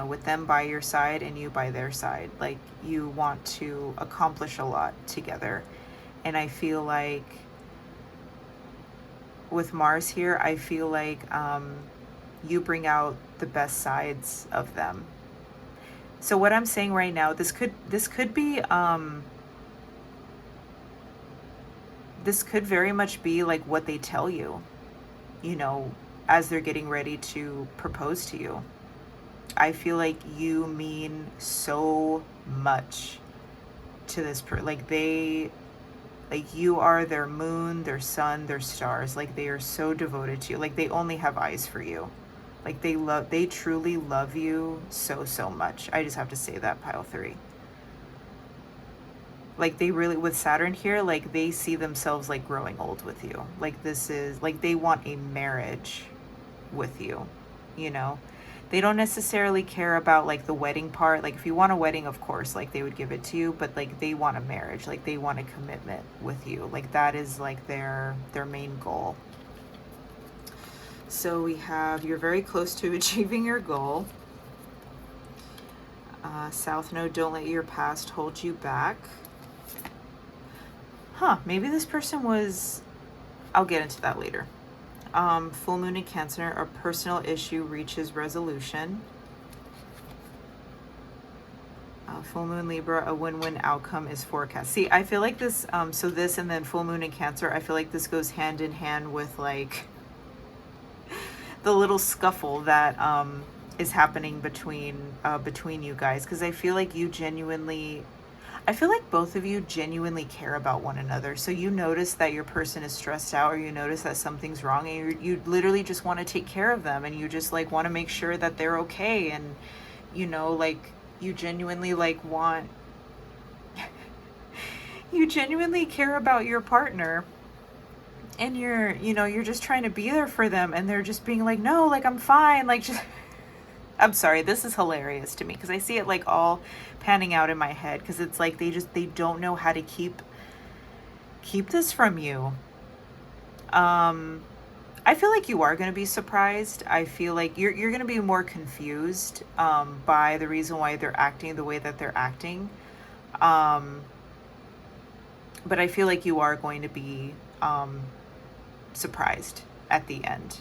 With them by your side and you by their side. Like, you want to accomplish a lot together. And I feel like with Mars here, I feel like you bring out the best sides of them. So what I'm saying right now, this could be this could very much be like what they tell you, as they're getting ready to propose to you. I feel like you mean so much to this like you are their moon, their sun, their stars. Like, they are so devoted to you. Like, they only have eyes for you. Like, they truly love you so, so much. I just have to say that, pile 3. Like, they really, with Saturn here, like, they see themselves like growing old with you. Like, this is like, they want a marriage with you. They don't necessarily care about like the wedding part. Like, if you want a wedding, of course, like, they would give it to you, but like, they want a marriage. Like, they want a commitment with you. Like, that is like their main goal. So we have, you're very close to achieving your goal. South Node, don't let your past hold you back. Maybe this person was, I'll get into that later. Full moon in Cancer, a personal issue reaches resolution. Full moon Libra, a win-win outcome is forecast. See, I feel like this, so this and then full moon in Cancer, I feel like this goes hand in hand with like the little scuffle that is happening between you guys, because I feel like I feel like both of you genuinely care about one another. So you notice that your person is stressed out, or you notice that something's wrong, and you literally just want to take care of them, and you just like want to make sure that they're okay, and like you genuinely like want you genuinely care about your partner, and you're just trying to be there for them, and they're just being like, no, like, I'm fine, like, just I'm sorry, this is hilarious to me because I see it like all panning out in my head, because it's like they don't know how to keep this from you. I feel like you are going to be surprised. I feel like you're going to be more confused by the reason why they're acting the way that they're acting. But I feel like you are going to be surprised at the end.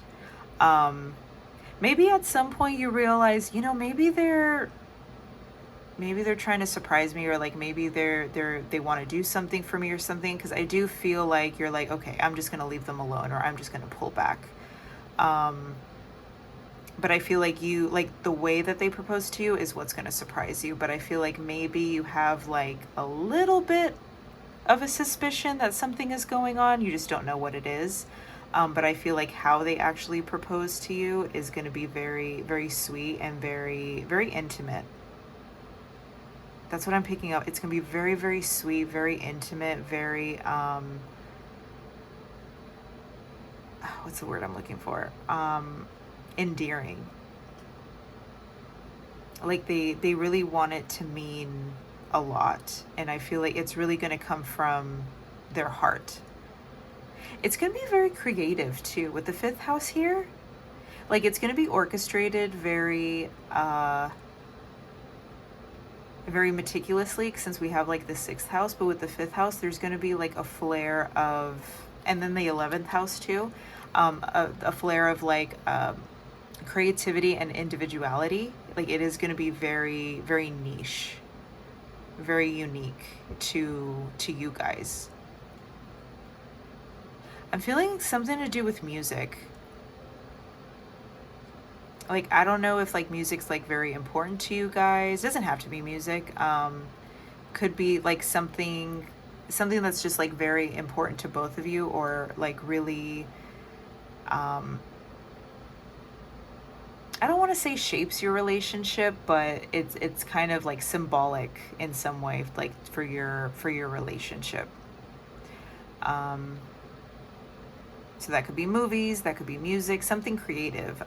Maybe at some point you realize, maybe they're trying to surprise me, or like maybe they want to do something for me or something, because I do feel like you're like, okay, I'm just going to leave them alone, or I'm just going to pull back. But I feel like you, like, the way that they propose to you is what's going to surprise you. But I feel like maybe you have like a little bit of a suspicion that something is going on. You just don't know what it is. But I feel like how they actually propose to you is going to be very, very sweet and very, very intimate. That's what I'm picking up. It's going to be very, very sweet, very intimate, very, what's the word I'm looking for? Endearing. Like they really want it to mean a lot. And I feel like it's really going to come from their heart. It's going to be very creative too with the 5th house here. Like it's going to be orchestrated very, very meticulously since we have like the 6th house, but with the 5th house, there's going to be like a flare of, and then the 11th house too, a flare of like creativity and individuality. Like it is going to be very, very niche, very unique to you guys. I'm feeling something to do with music. Like, I don't know if like music's like very important to you guys. It doesn't have to be music. Could be like something that's just like very important to both of you, or like really, I don't want to say shapes your relationship, but it's kind of like symbolic in some way, like for your relationship. So that could be movies, that could be music, something creative.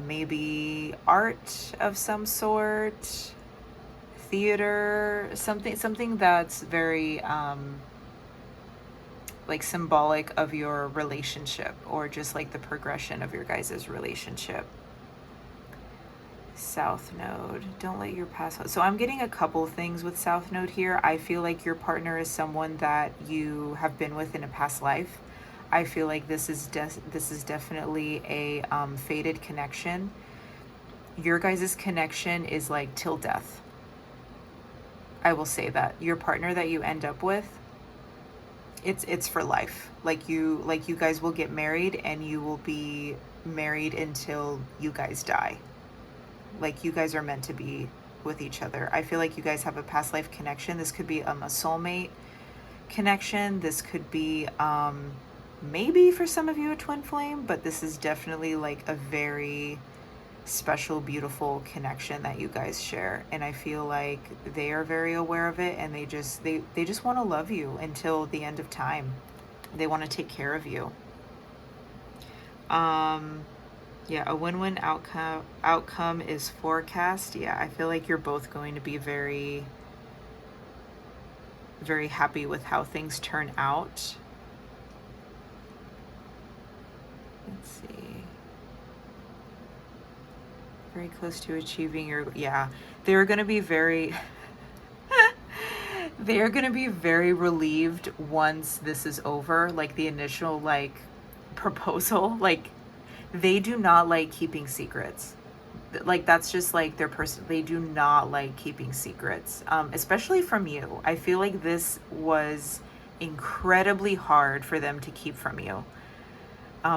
Maybe art of some sort, theater, something that's very like symbolic of your relationship, or just like the progression of your guys' relationship. South Node, don't let your past. So I'm getting a couple things with South Node here. I feel like your partner is someone that you have been with in a past life. I feel like this is definitely a fated connection. Your guys' connection is like till death. I will say that your partner that you end up with, it's for life. Like you guys will get married, and you will be married until you guys die. Like you guys are meant to be with each other. I feel like you guys have a past life connection. This could be a soulmate connection. This could be maybe for some of you a twin flame, but this is definitely like a very special, beautiful connection that you guys share. And I feel like they are very aware of it, and they just want to love you until the end of time. They want to take care of you. Yeah, a win-win outcome is forecast. Yeah, I feel like you're both going to be very, very happy with how things turn out. Let's see. Very close to achieving your, yeah, they're going to be very, they're going to be very relieved once this is over. Like the initial like proposal, like they do not like keeping secrets. Like that's just like their person. They do not like keeping secrets, especially from you. I feel like this was incredibly hard for them to keep from you,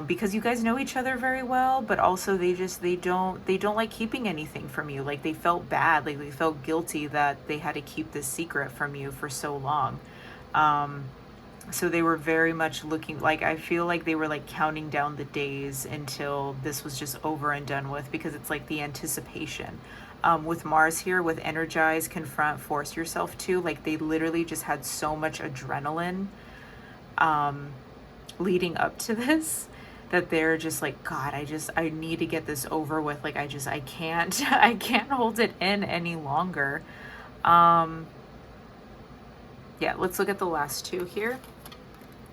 because you guys know each other very well, but also they don't like keeping anything from you. Like they felt bad, like they felt guilty that they had to keep this secret from you for so long. So they were very much looking, like I feel like they were like counting down the days until this was just over and done with, because it's like the anticipation. With Mars here, with energize, confront, force yourself to, like they literally just had so much adrenaline leading up to this, that they're just like, God, I need to get this over with. Like I can't I can't hold it in any longer. Yeah, let's look at the last two here.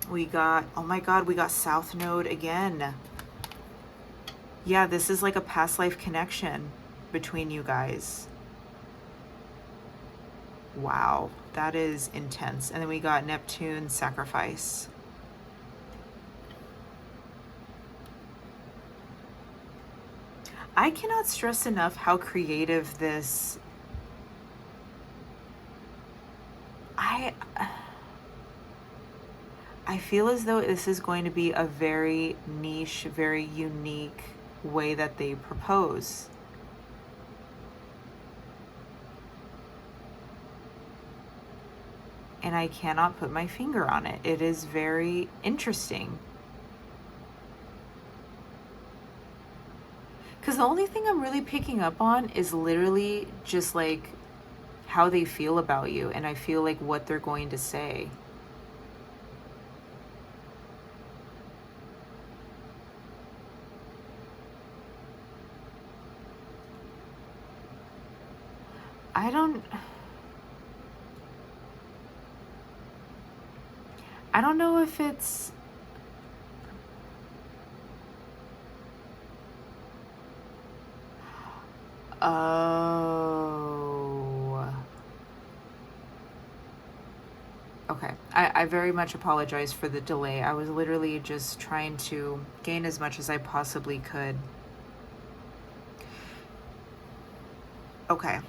We got, oh my God, we got South Node again. Yeah, this is like a past life connection between you guys. Wow, that is intense. And then we got Neptune, sacrifice. I cannot stress enough how creative this, I feel as though this is going to be a very niche, very unique way that they propose. and I cannot put my finger on it. It is very interesting. Because the only thing I'm really picking up on is literally just like how they feel about you, and I feel like what they're going to say. I don't know if it's, oh, okay. I very much apologize for the delay. I was literally just trying to gain as much as I possibly could. Okay,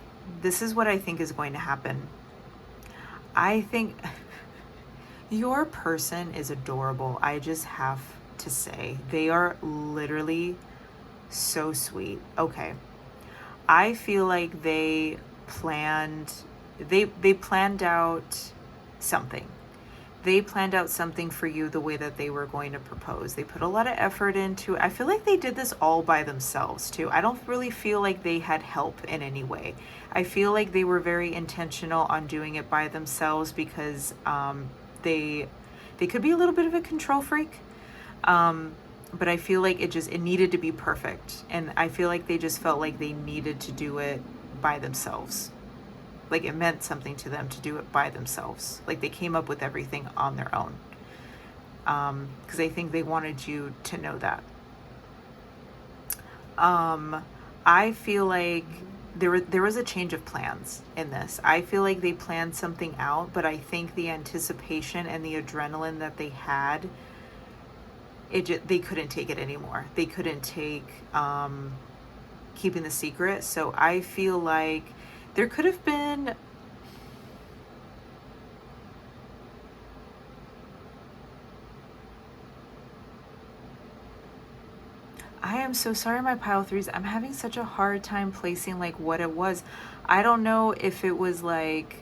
this is what I think is going to happen. I think your person is adorable. I just have to say, they are literally so sweet. Okay. I feel like they planned out something. They planned out something for you the way that they were going to propose. They put a lot of effort into it. I feel like they did this all by themselves too. I don't really feel like they had help in any way. I feel like they were very intentional on doing it by themselves because they could be a little bit of a control freak. But I feel like it needed to be perfect. And I feel like they just felt like they needed to do it by themselves. Like it meant something to them to do it by themselves. Like they came up with everything on their own. Because I think they wanted you to know that. I feel like there was a change of plans in this. I feel like they planned something out, but I think the anticipation and the adrenaline that they had, they couldn't take it anymore. They couldn't take keeping the secret. So I feel like there could have been, I am so sorry, my pile threes. I'm having such a hard time placing like what it was. I don't know if it was like,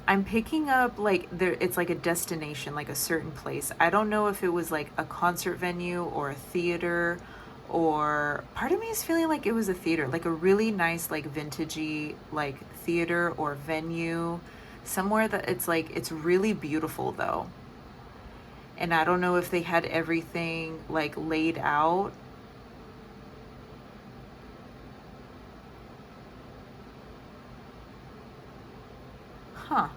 I'm picking up like there, it's like a destination, like a certain place. I don't know if it was like a concert venue or a theater, or part of me is feeling like it was a theater, like a really nice, like vintagey, like theater or venue, somewhere that it's like, it's really beautiful though. And I don't know if they had everything like laid out. Huh.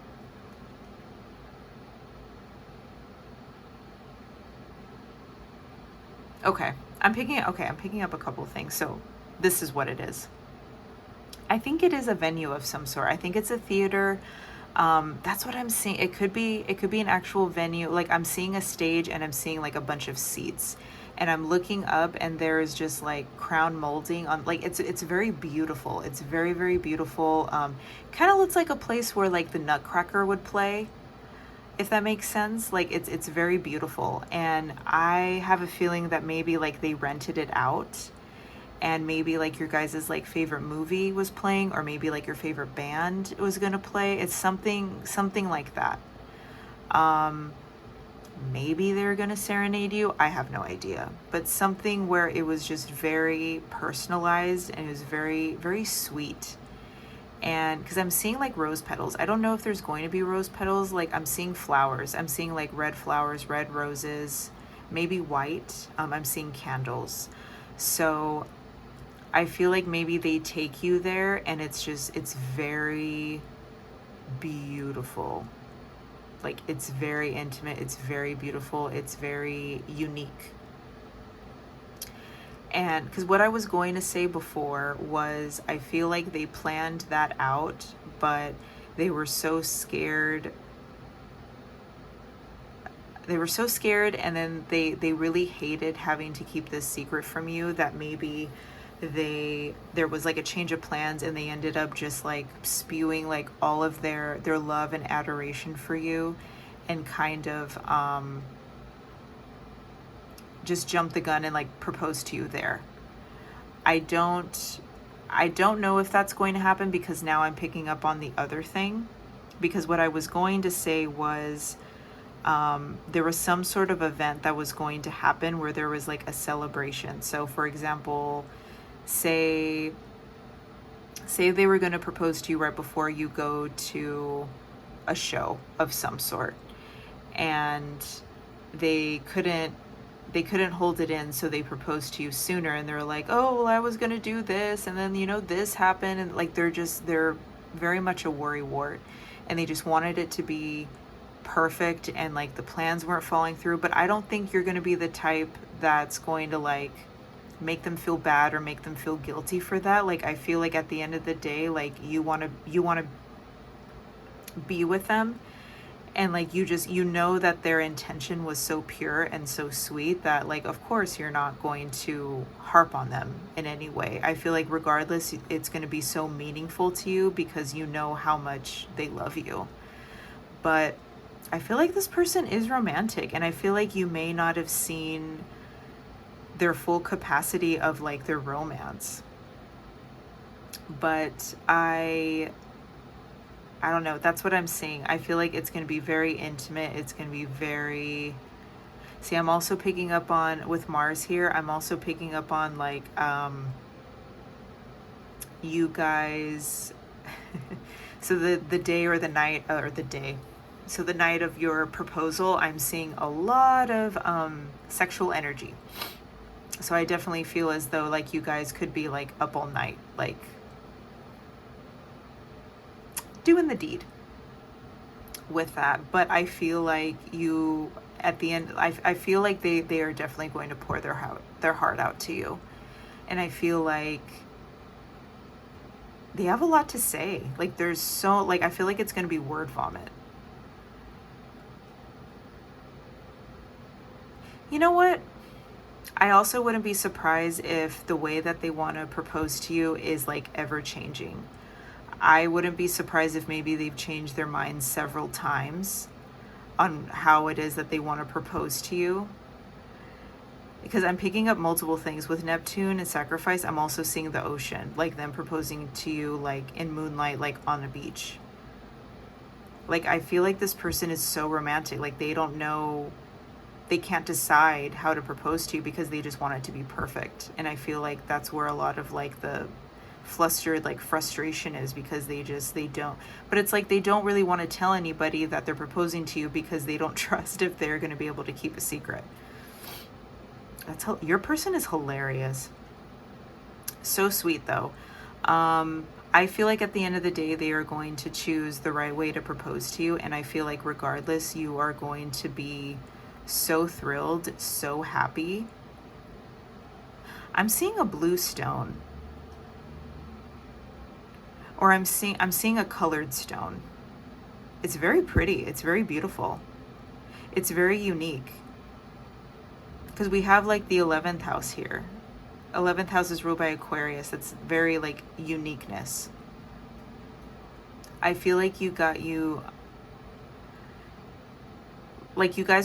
Okay. I'm picking up a couple things. So this is what it is. I think it is a venue of some sort. I think it's a theater. That's what I'm seeing. It could be an actual venue. Like I'm seeing a stage and I'm seeing like a bunch of seats. And I'm looking up and there is just like crown molding on, like it's very beautiful. It's very, very beautiful. Kind of looks like a place where like the Nutcracker would play, if that makes sense. Like it's very beautiful, and I have a feeling that maybe like they rented it out, and maybe like your guys' like favorite movie was playing, or maybe like your favorite band was gonna play. It's something like that. Maybe they're gonna serenade you. I have no idea, but something where it was just very personalized and it was very, very sweet. And because I'm seeing like rose petals, I don't know if there's going to be rose petals. Like I'm seeing flowers. I'm seeing like red flowers, red roses, maybe white. I'm seeing candles. So I feel like maybe they take you there and it's very beautiful. Like it's very intimate, it's very beautiful, it's very unique. And because what I was going to say before was, I feel like they planned that out, but they were so scared. They were so scared, and then they really hated having to keep this secret from you, that maybe there was like a change of plans and they ended up just like spewing like all of their love and adoration for you, and kind of just jump the gun and like propose to you there. I I don't know if that's going to happen, because now I'm picking up on the other thing. Because what I was going to say was, there was some sort of event that was going to happen where there was like a celebration. So for example, say they were going to propose to you right before you go to a show of some sort, and they couldn't hold it in, so they proposed to you sooner, and they're like, oh well, I was going to do this, and then this happened, and like they're very much a worrywart, and they just wanted it to be perfect, and like the plans weren't falling through. But I don't think you're going to be the type that's going to like make them feel bad or make them feel guilty for that. Like I feel like at the end of the day, like you want to be with them, and like you know that their intention was so pure and so sweet that like of course you're not going to harp on them in any way. I feel like regardless, it's going to be so meaningful to you because you know how much they love you. But I feel like this person is romantic, and I feel like you may not have seen their full capacity of like their romance. But I don't know, that's what I'm seeing. I feel like it's going to be very intimate. It's going to be very, see, I'm also picking up on, with Mars here, I'm also picking up on like you guys so the day or the night, or the day, so the night of your proposal, I'm seeing a lot of sexual energy. So I definitely feel as though like you guys could be like up all night, like doing the deed with that. But I feel like you, at the end, I feel like they are definitely going to pour their heart out to you. And I feel like they have a lot to say. Like there's so, like I feel like it's going to be word vomit. You know what? I also wouldn't be surprised if the way that they want to propose to you is like ever changing. I wouldn't be surprised if maybe they've changed their minds several times on how it is that they want to propose to you. Because I'm picking up multiple things with Neptune and sacrifice. I'm also seeing the ocean, like them proposing to you like in moonlight, like on a beach. Like I feel like this person is so romantic. Like they don't know, they can't decide how to propose to you because they just want it to be perfect. And I feel like that's where a lot of like the flustered like frustration is, because they don't, but it's like they don't really want to tell anybody that they're proposing to you because they don't trust if they're going to be able to keep a secret. Your person is hilarious. So sweet though. I feel like at the end of the day, they are going to choose the right way to propose to you. And I feel like regardless, you are going to be so thrilled, so happy. I'm seeing a blue stone. Or I'm seeing a colored stone. It's very pretty. It's very beautiful. It's very unique. Because we have like the 11th house here. 11th house is ruled by Aquarius. That's very like uniqueness. I feel like you guys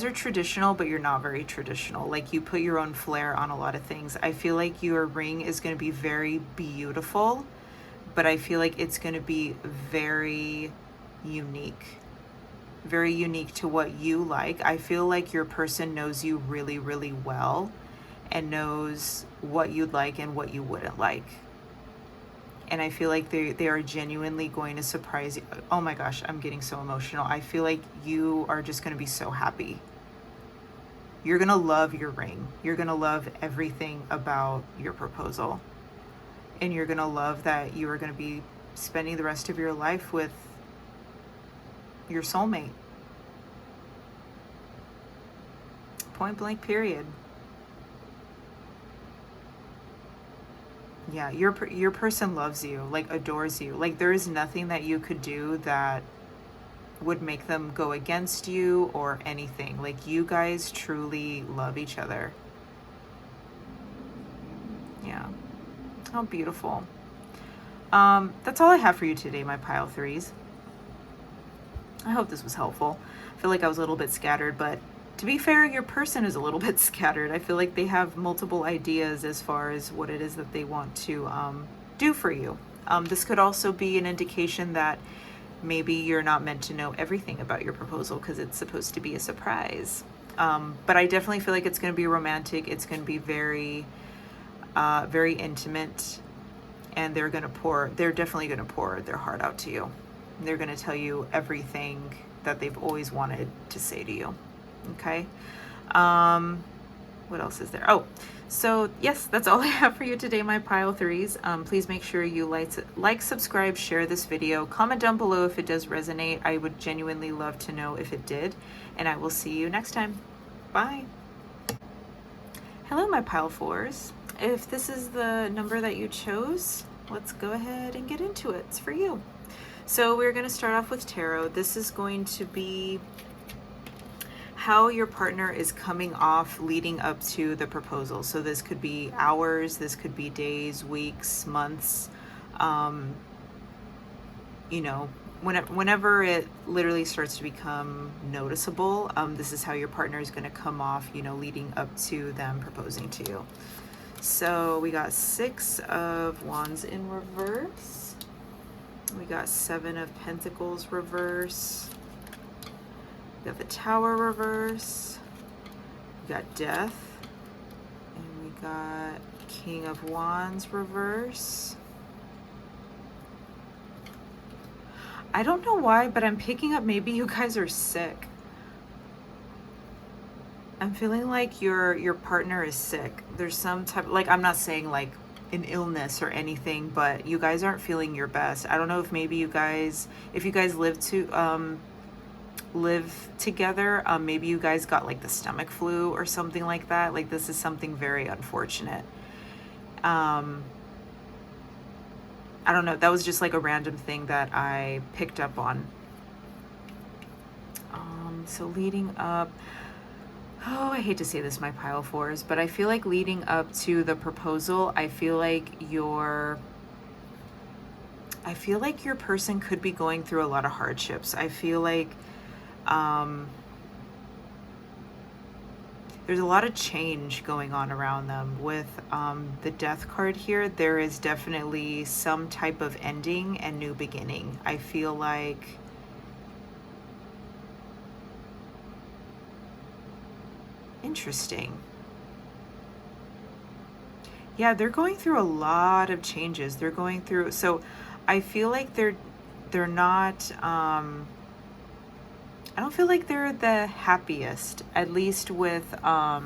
are traditional, but you're not very traditional. Like you put your own flair on a lot of things. I feel like your ring is going to be very beautiful, but I feel like it's going to be very unique to what you like. I feel like your person knows you really, really well and knows what you'd like and what you wouldn't like. And I feel like they are genuinely going to surprise you. Oh my gosh, I'm getting so emotional. I feel like you are just going to be so happy. You're going to love your ring. You're going to love everything about your proposal. And you're going to love that you are going to be spending the rest of your life with your soulmate. Point blank, period. Yeah, your person loves you, like adores you. Like there is nothing that you could do that would make them go against you or anything. Like you guys truly love each other. Yeah. Oh, beautiful. That's all I have for you today, my pile threes. I hope this was helpful. I feel like I was a little bit scattered, but to be fair, your person is a little bit scattered. I feel like they have multiple ideas as far as what it is that they want to do for you. This could also be an indication that maybe you're not meant to know everything about your proposal because it's supposed to be a surprise. But I definitely feel like it's going to be romantic. It's going to be very, very intimate, and they're definitely going to pour their heart out to you. They're going to tell you everything that they've always wanted to say to you. Okay. What else is there? Oh, so yes, that's all I have for you today, my pile threes. Please make sure you like, subscribe, share this video, comment down below if it does resonate. I would genuinely love to know if it did, and I will see you next time. Bye. Hello, my pile fours. If this is the number that you chose, let's go ahead and get into it. It's for you. So we're going to start off with tarot. This is going to be how your partner is coming off leading up to the proposal. So this could be hours, this could be days, weeks, months, you know, whenever it literally starts to become noticeable, this is how your partner is going to come off, you know, leading up to them proposing to you. So we got 6 of Wands in reverse. We got 7 of Pentacles reverse. We got the Tower reverse. We got Death. And we got King of Wands reverse. I don't know why, but I'm picking up maybe you guys are sick. I'm feeling like your partner is sick. There's some type, like, I'm not saying like an illness or anything, but you guys aren't feeling your best. I don't know if maybe you guys, if you guys live together, maybe you guys got like the stomach flu or something like that. Like, this is something very unfortunate. I don't know, that was just like a random thing that I picked up on. So leading up, oh, I hate to say this, my pile fours, but I feel like leading up to the proposal, I feel like your person could be going through a lot of hardships. I feel like there's a lot of change going on around them. With the Death card here, there is definitely some type of ending and new beginning. I feel like interesting. Yeah, they're going through a lot of changes. They're going through, so I feel like they're not I don't feel like they're the happiest, at least with life.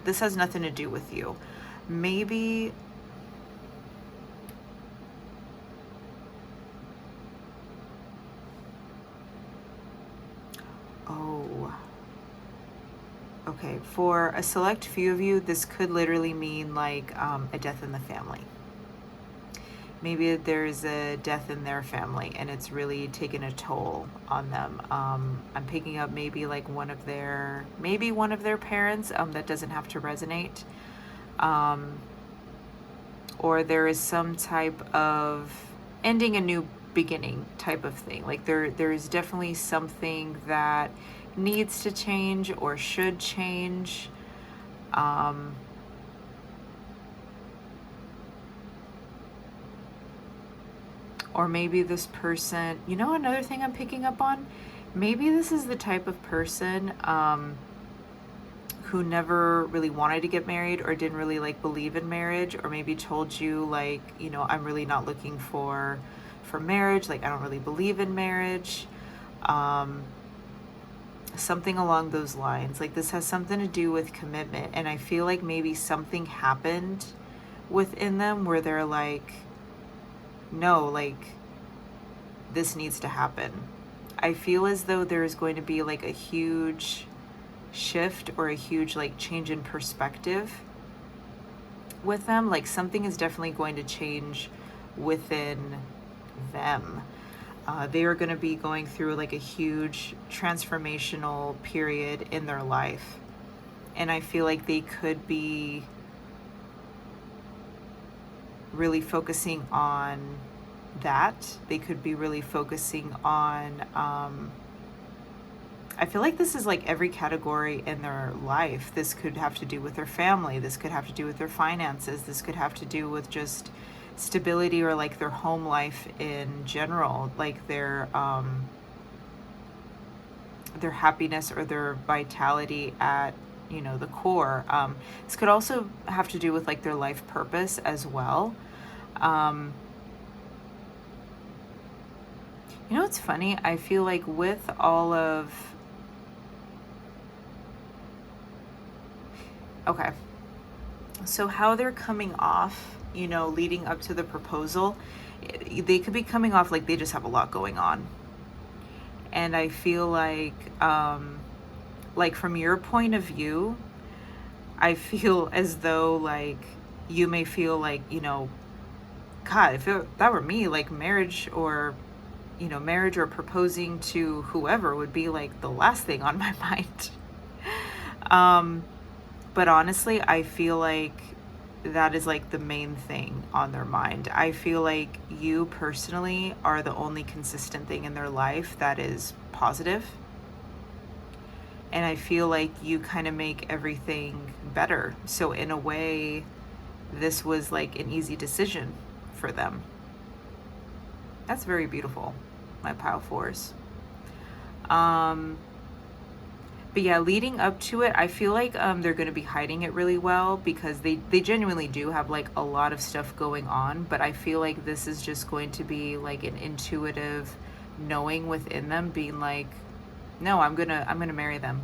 This has nothing to do with you. Maybe okay, for a select few of you, this could literally mean like a death in the family. Maybe there's a death in their family and it's really taken a toll on them. I'm picking up maybe like one of their parents. That doesn't have to resonate. Or there is some type of ending a new beginning type of thing. Like there is definitely something that needs to change or should change. Or maybe this person, you know, another thing I'm picking up on, maybe this is the type of person who never really wanted to get married or didn't really like believe in marriage, or maybe told you like, you know, I'm really not looking for marriage, like I don't really believe in marriage. Something along those lines. Like, this has something to do with commitment, and I feel like maybe something happened within them where they're like, no, like, this needs to happen. I feel as though there's going to be like a huge shift or a huge like change in perspective with them. Like, something is definitely going to change within them. They are going to be going through like a huge transformational period in their life. And I feel like they could be really focusing on that. They could be really focusing on I feel like this is like every category in their life. This could have to do with their family. This could have to do with their finances. This could have to do with just stability or like their home life in general, like their happiness or their vitality at, you know, the core. This could also have to do with like their life purpose as well. You know, it's funny. I feel like with all of, okay, so how they're coming off, you know, leading up to the proposal, they could be coming off like they just have a lot going on. And I feel like from your point of view, I feel as though like you may feel like, you know, God, if that were me, like marriage or proposing to whoever would be like the last thing on my mind. But honestly, I feel like that is like the main thing on their mind. I feel like you personally are the only consistent thing in their life that is positive. And I feel like you kind of make everything better. So in a way, this was like an easy decision for them. That's very beautiful, my pile fours. But yeah, leading up to it, I feel like they're going to be hiding it really well because they genuinely do have like a lot of stuff going on. But I feel like this is just going to be like an intuitive knowing within them, being like, no, I'm gonna marry them.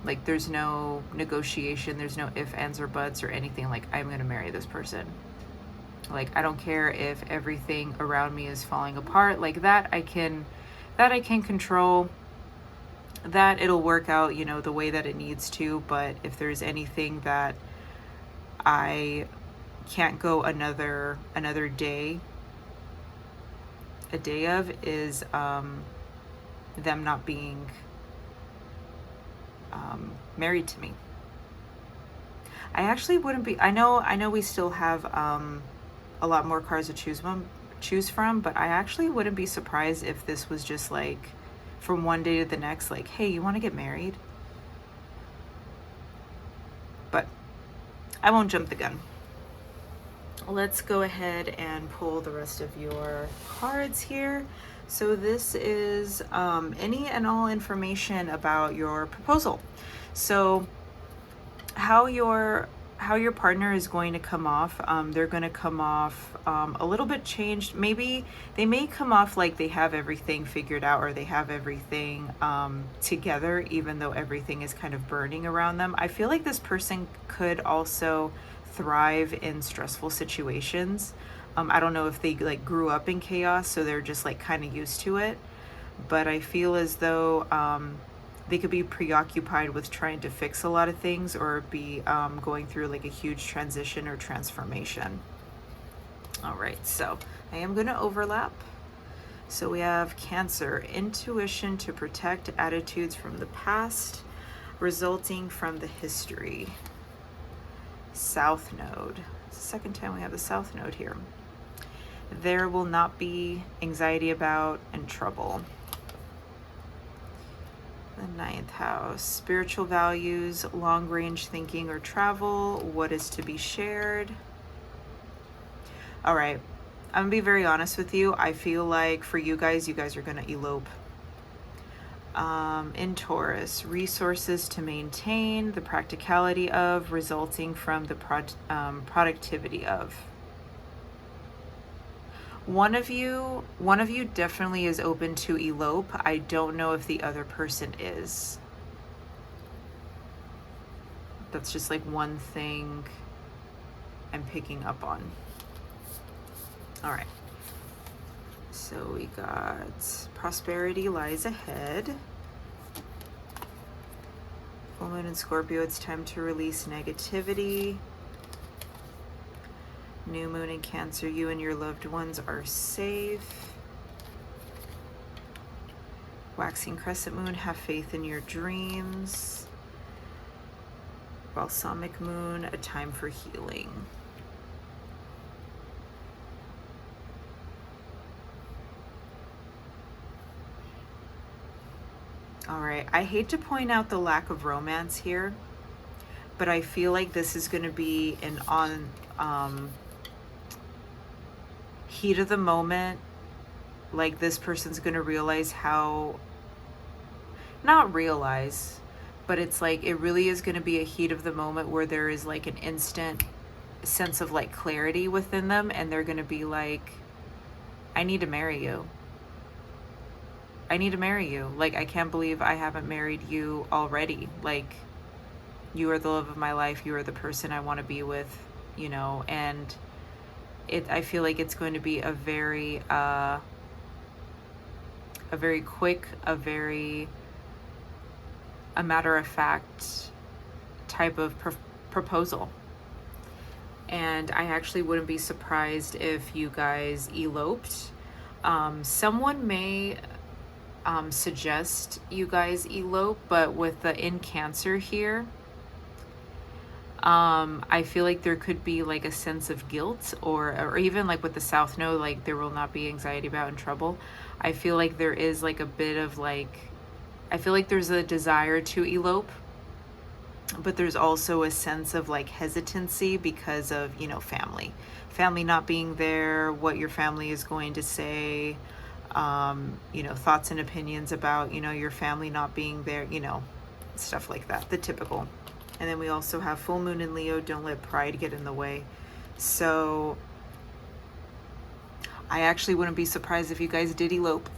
Like there's no negotiation, there's no ifs, ands, or buts or anything. Like I'm gonna marry this person. Like I don't care if everything around me is falling apart. Like that I can control. That it'll work out, you know, the way that it needs to. But if there's anything that I can't go another day, a day of, is them not being married to me. I actually wouldn't be. I know we still have a lot more cards to choose from, but I actually wouldn't be surprised if this was just like from one day to the next, like, hey, you want to get married? But I won't jump the gun. Let's go ahead and pull the rest of your cards here. So this is any and all information about your proposal. So how your partner is going to come off, they're going to come off a little bit changed. Maybe they may come off like they have everything figured out or they have everything together, even though everything is kind of burning around them. I feel like this person could also thrive in stressful situations. I don't know if they like grew up in chaos, so they're just like kind of used to it. But I feel as though they could be preoccupied with trying to fix a lot of things or be going through like a huge transition or transformation. All right, so I am going to overlap. So we have Cancer, intuition to protect attitudes from the past resulting from the history. South Node. It's the second time we have the South Node here. There will not be anxiety about and trouble. The 9th house, spiritual values, long range thinking or travel, what is to be shared. All right, I'm gonna be very honest with you. I feel like for you guys are gonna elope. In Taurus, resources to maintain, the practicality of, resulting from the productivity of. One of you definitely is open to elope. I don't know if the other person is. That's just like one thing I'm picking up on. All right. So we got prosperity lies ahead. Full moon in Scorpio, it's time to release negativity. New moon in Cancer, you and your loved ones are safe. Waxing crescent moon, have faith in your dreams. Balsamic moon, a time for healing. All right, I hate to point out the lack of romance here, but I feel like this is going to be an heat of the moment. Like, this person's going to realize how, not realize, but it's like it really is going to be a heat of the moment where there is like an instant sense of like clarity within them, and they're going to be like, I need to marry you. I need to marry you. Like, I can't believe I haven't married you already. Like, you are the love of my life. You are the person I want to be with, you know. And I feel like it's going to be a very quick, a matter of fact type of proposal. And I actually wouldn't be surprised if you guys eloped. Someone may suggest you guys elope, but with the in Cancer here, I feel like there could be like a sense of guilt, or even like with the South Node, like there will not be anxiety about in trouble. I feel like there is like a bit of like, I feel like there's a desire to elope, but there's also a sense of like hesitancy because of, you know, family not being there, what your family is going to say, you know, thoughts and opinions about, you know, your family not being there, you know, stuff like that, the typical. And then we also have full moon in Leo, don't let pride get in the way. So I actually wouldn't be surprised if you guys did elope.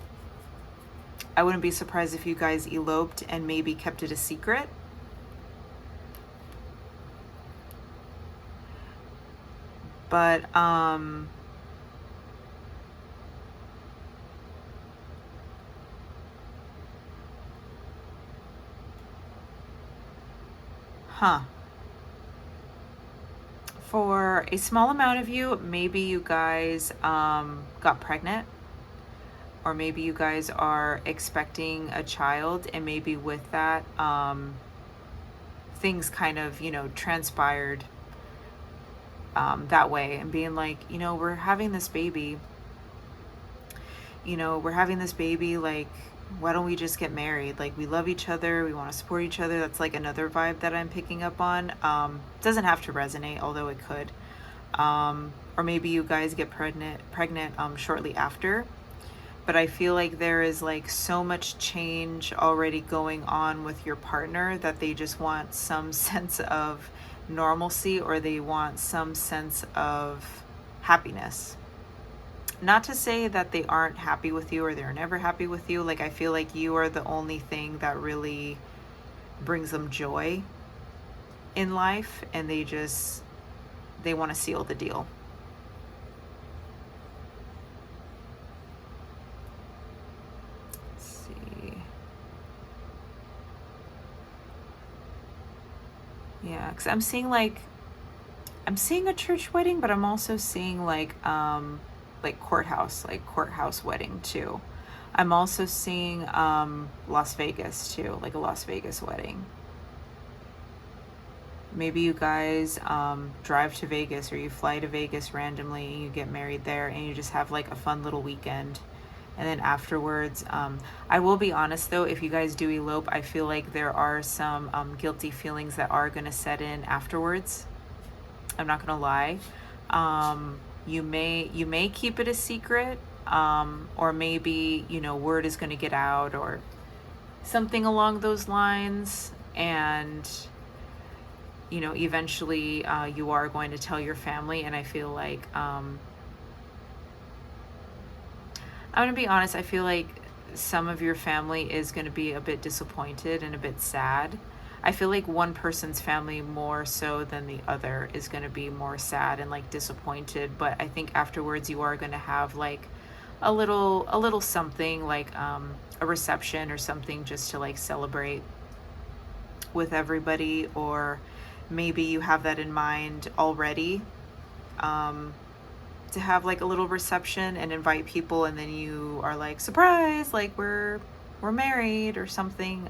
I wouldn't be surprised if you guys eloped and maybe kept it a secret. But for a small amount of you, maybe you guys got pregnant, or maybe you guys are expecting a child, and maybe with that, things kind of, you know, transpired that way, and being like, you know, we're having this baby, like, why don't we just get married? Like, we love each other, we want to support each other. That's like another vibe that I'm picking up on. Doesn't have to resonate, although it could. Or maybe you guys get pregnant shortly after. But I feel like there is like so much change already going on with your partner that they just want some sense of normalcy, or they want some sense of happiness. Not to say that they aren't happy with you or they're never happy with you. Like, I feel like you are the only thing that really brings them joy in life, and they want to seal the deal. Let's see. Yeah, because I'm seeing a church wedding, but I'm also seeing like courthouse wedding too. I'm also seeing Las Vegas too, like a Las Vegas wedding. Maybe you guys drive to Vegas, or you fly to Vegas randomly and you get married there, and you just have like a fun little weekend. And then afterwards, I will be honest though, if you guys do elope, I feel like there are some guilty feelings that are going to set in afterwards. I'm not going to lie. You may keep it a secret, or maybe, you know, word is going to get out or something along those lines, and, you know, eventually you are going to tell your family. And I feel like I'm going to be honest, I feel like some of your family is going to be a bit disappointed and a bit sad. I feel like one person's family more so than the other is going to be more sad and like disappointed. But I think afterwards you are going to have like a little something, like a reception or something, just to like celebrate with everybody. Or maybe you have that in mind already, to have like a little reception and invite people, and then you are like, surprise, like we're married or something.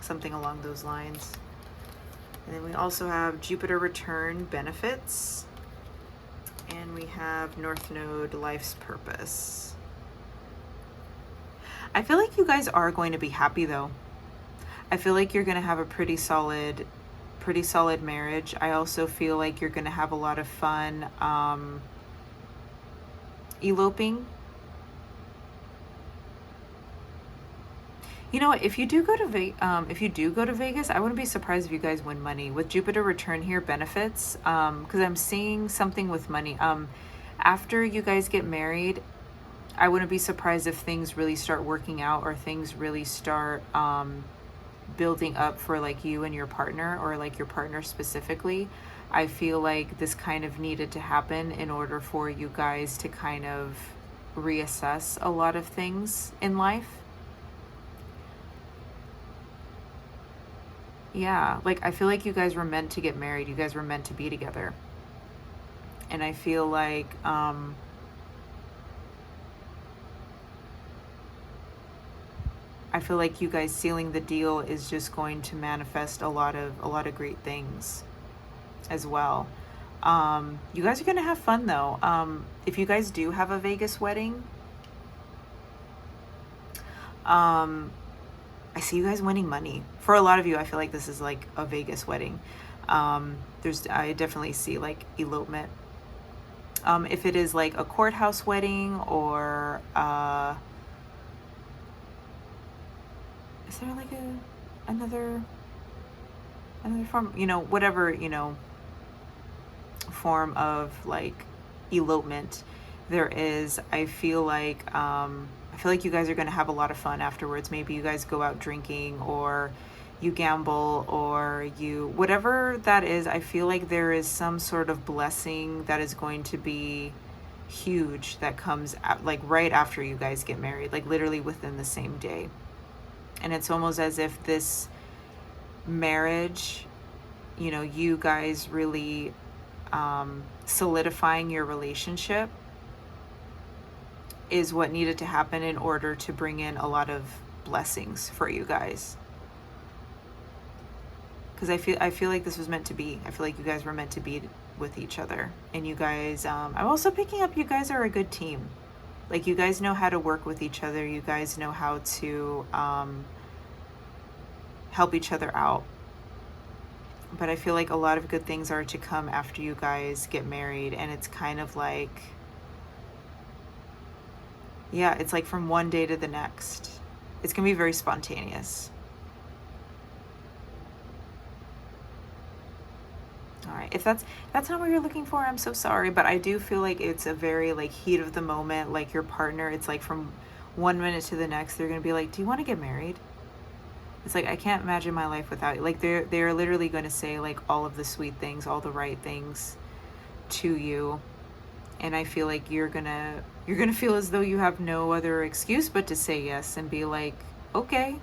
Something along those lines. And then we also have Jupiter return benefits, and we have North Node life's purpose. I feel like you guys are going to be happy though. I feel like you're going to have a pretty solid marriage. I also feel like you're going to have a lot of fun eloping. You know what? If you do go to Vegas, I wouldn't be surprised if you guys win money with Jupiter return here benefits. Because I'm seeing something with money. After you guys get married, I wouldn't be surprised if things really start working out or things really start building up for like you and your partner, or like your partner specifically. I feel like this kind of needed to happen in order for you guys to kind of reassess a lot of things in life. Yeah, like I feel like you guys were meant to get married. You guys were meant to be together. And I feel like you guys sealing the deal is just going to manifest a lot of great things as well. You guys are going to have fun though. If you guys do have a Vegas wedding, I see you guys winning money. For a lot of you, I feel like this is like a Vegas wedding. I definitely see like elopement. If it is like a courthouse wedding, or is there like another form, whatever, form of like elopement there is, I feel like you guys are going to have a lot of fun afterwards. Maybe you guys go out drinking, or you gamble, or whatever that is. I feel like there is some sort of blessing that is going to be huge that comes like right after you guys get married, like literally within the same day. And it's almost as if this marriage, you guys really solidifying your relationship is what needed to happen in order to bring in a lot of blessings for you guys. Because I feel like this was meant to be. I feel like you guys were meant to be with each other. And you guys, I'm also picking up you guys are a good team. Like you guys know how to work with each other. You guys know how to help each other out. But I feel like a lot of good things are to come after you guys get married. And it's kind of like, yeah, it's like from one day to the next. It's going to be very spontaneous. All right. If that's not what you're looking for, I'm so sorry. But I do feel like it's a very like heat of the moment. Like your partner, it's like from 1 minute to the next, they're going to be like, do you want to get married? It's like, I can't imagine my life without you. Like they're literally going to say like all of the sweet things, all the right things to you. And I feel like you're gonna feel as though you have no other excuse but to say yes and be like, okay.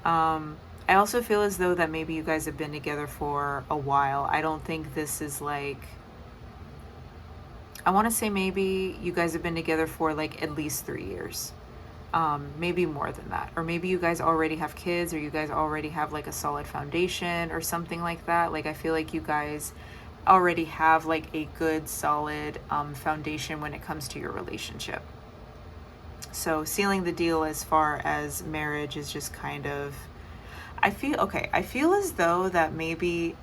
I also feel as though that maybe you guys have been together for a while. I don't think this is like, I want to say maybe you guys have been together for like at least 3 years. Maybe more than that. Or maybe you guys already have kids, or you guys already have like a solid foundation or something like that. Like I feel like you guys already have like a good solid foundation when it comes to your relationship. So sealing the deal as far as marriage is just kind of, I feel as though that maybe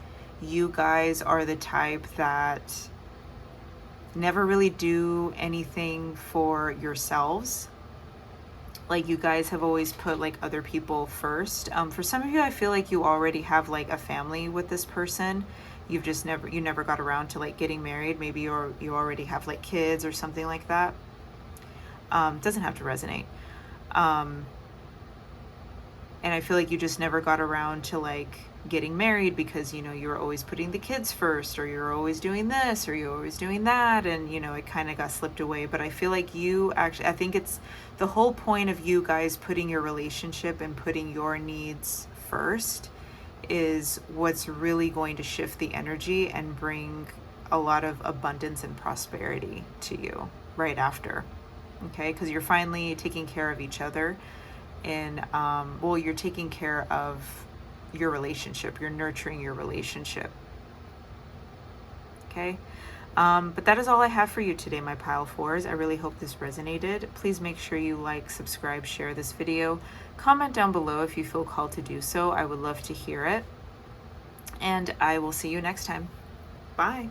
you guys are the type that never really do anything for yourselves. Like you guys have always put like other people first. For some of you, I feel like you already have like a family with this person. You've just never got around to like getting married. Maybe you already have like kids or something like that. Doesn't have to resonate. And I feel like you just never got around to like getting married because, you're always putting the kids first, or you're always doing this, or you're always doing that. And, it kind of got slipped away. But I feel like I think it's the whole point of you guys putting your relationship and putting your needs first is what's really going to shift the energy and bring a lot of abundance and prosperity to you right after. Okay. Because you're finally taking care of each other. And you're taking care of your relationship, you're nurturing your relationship. Okay. But that is all I have for you today, my pile fours. I really hope this resonated. Please make sure you like, subscribe, share this video. Comment down below if you feel called to do so. I would love to hear it. And I will see you next time. Bye.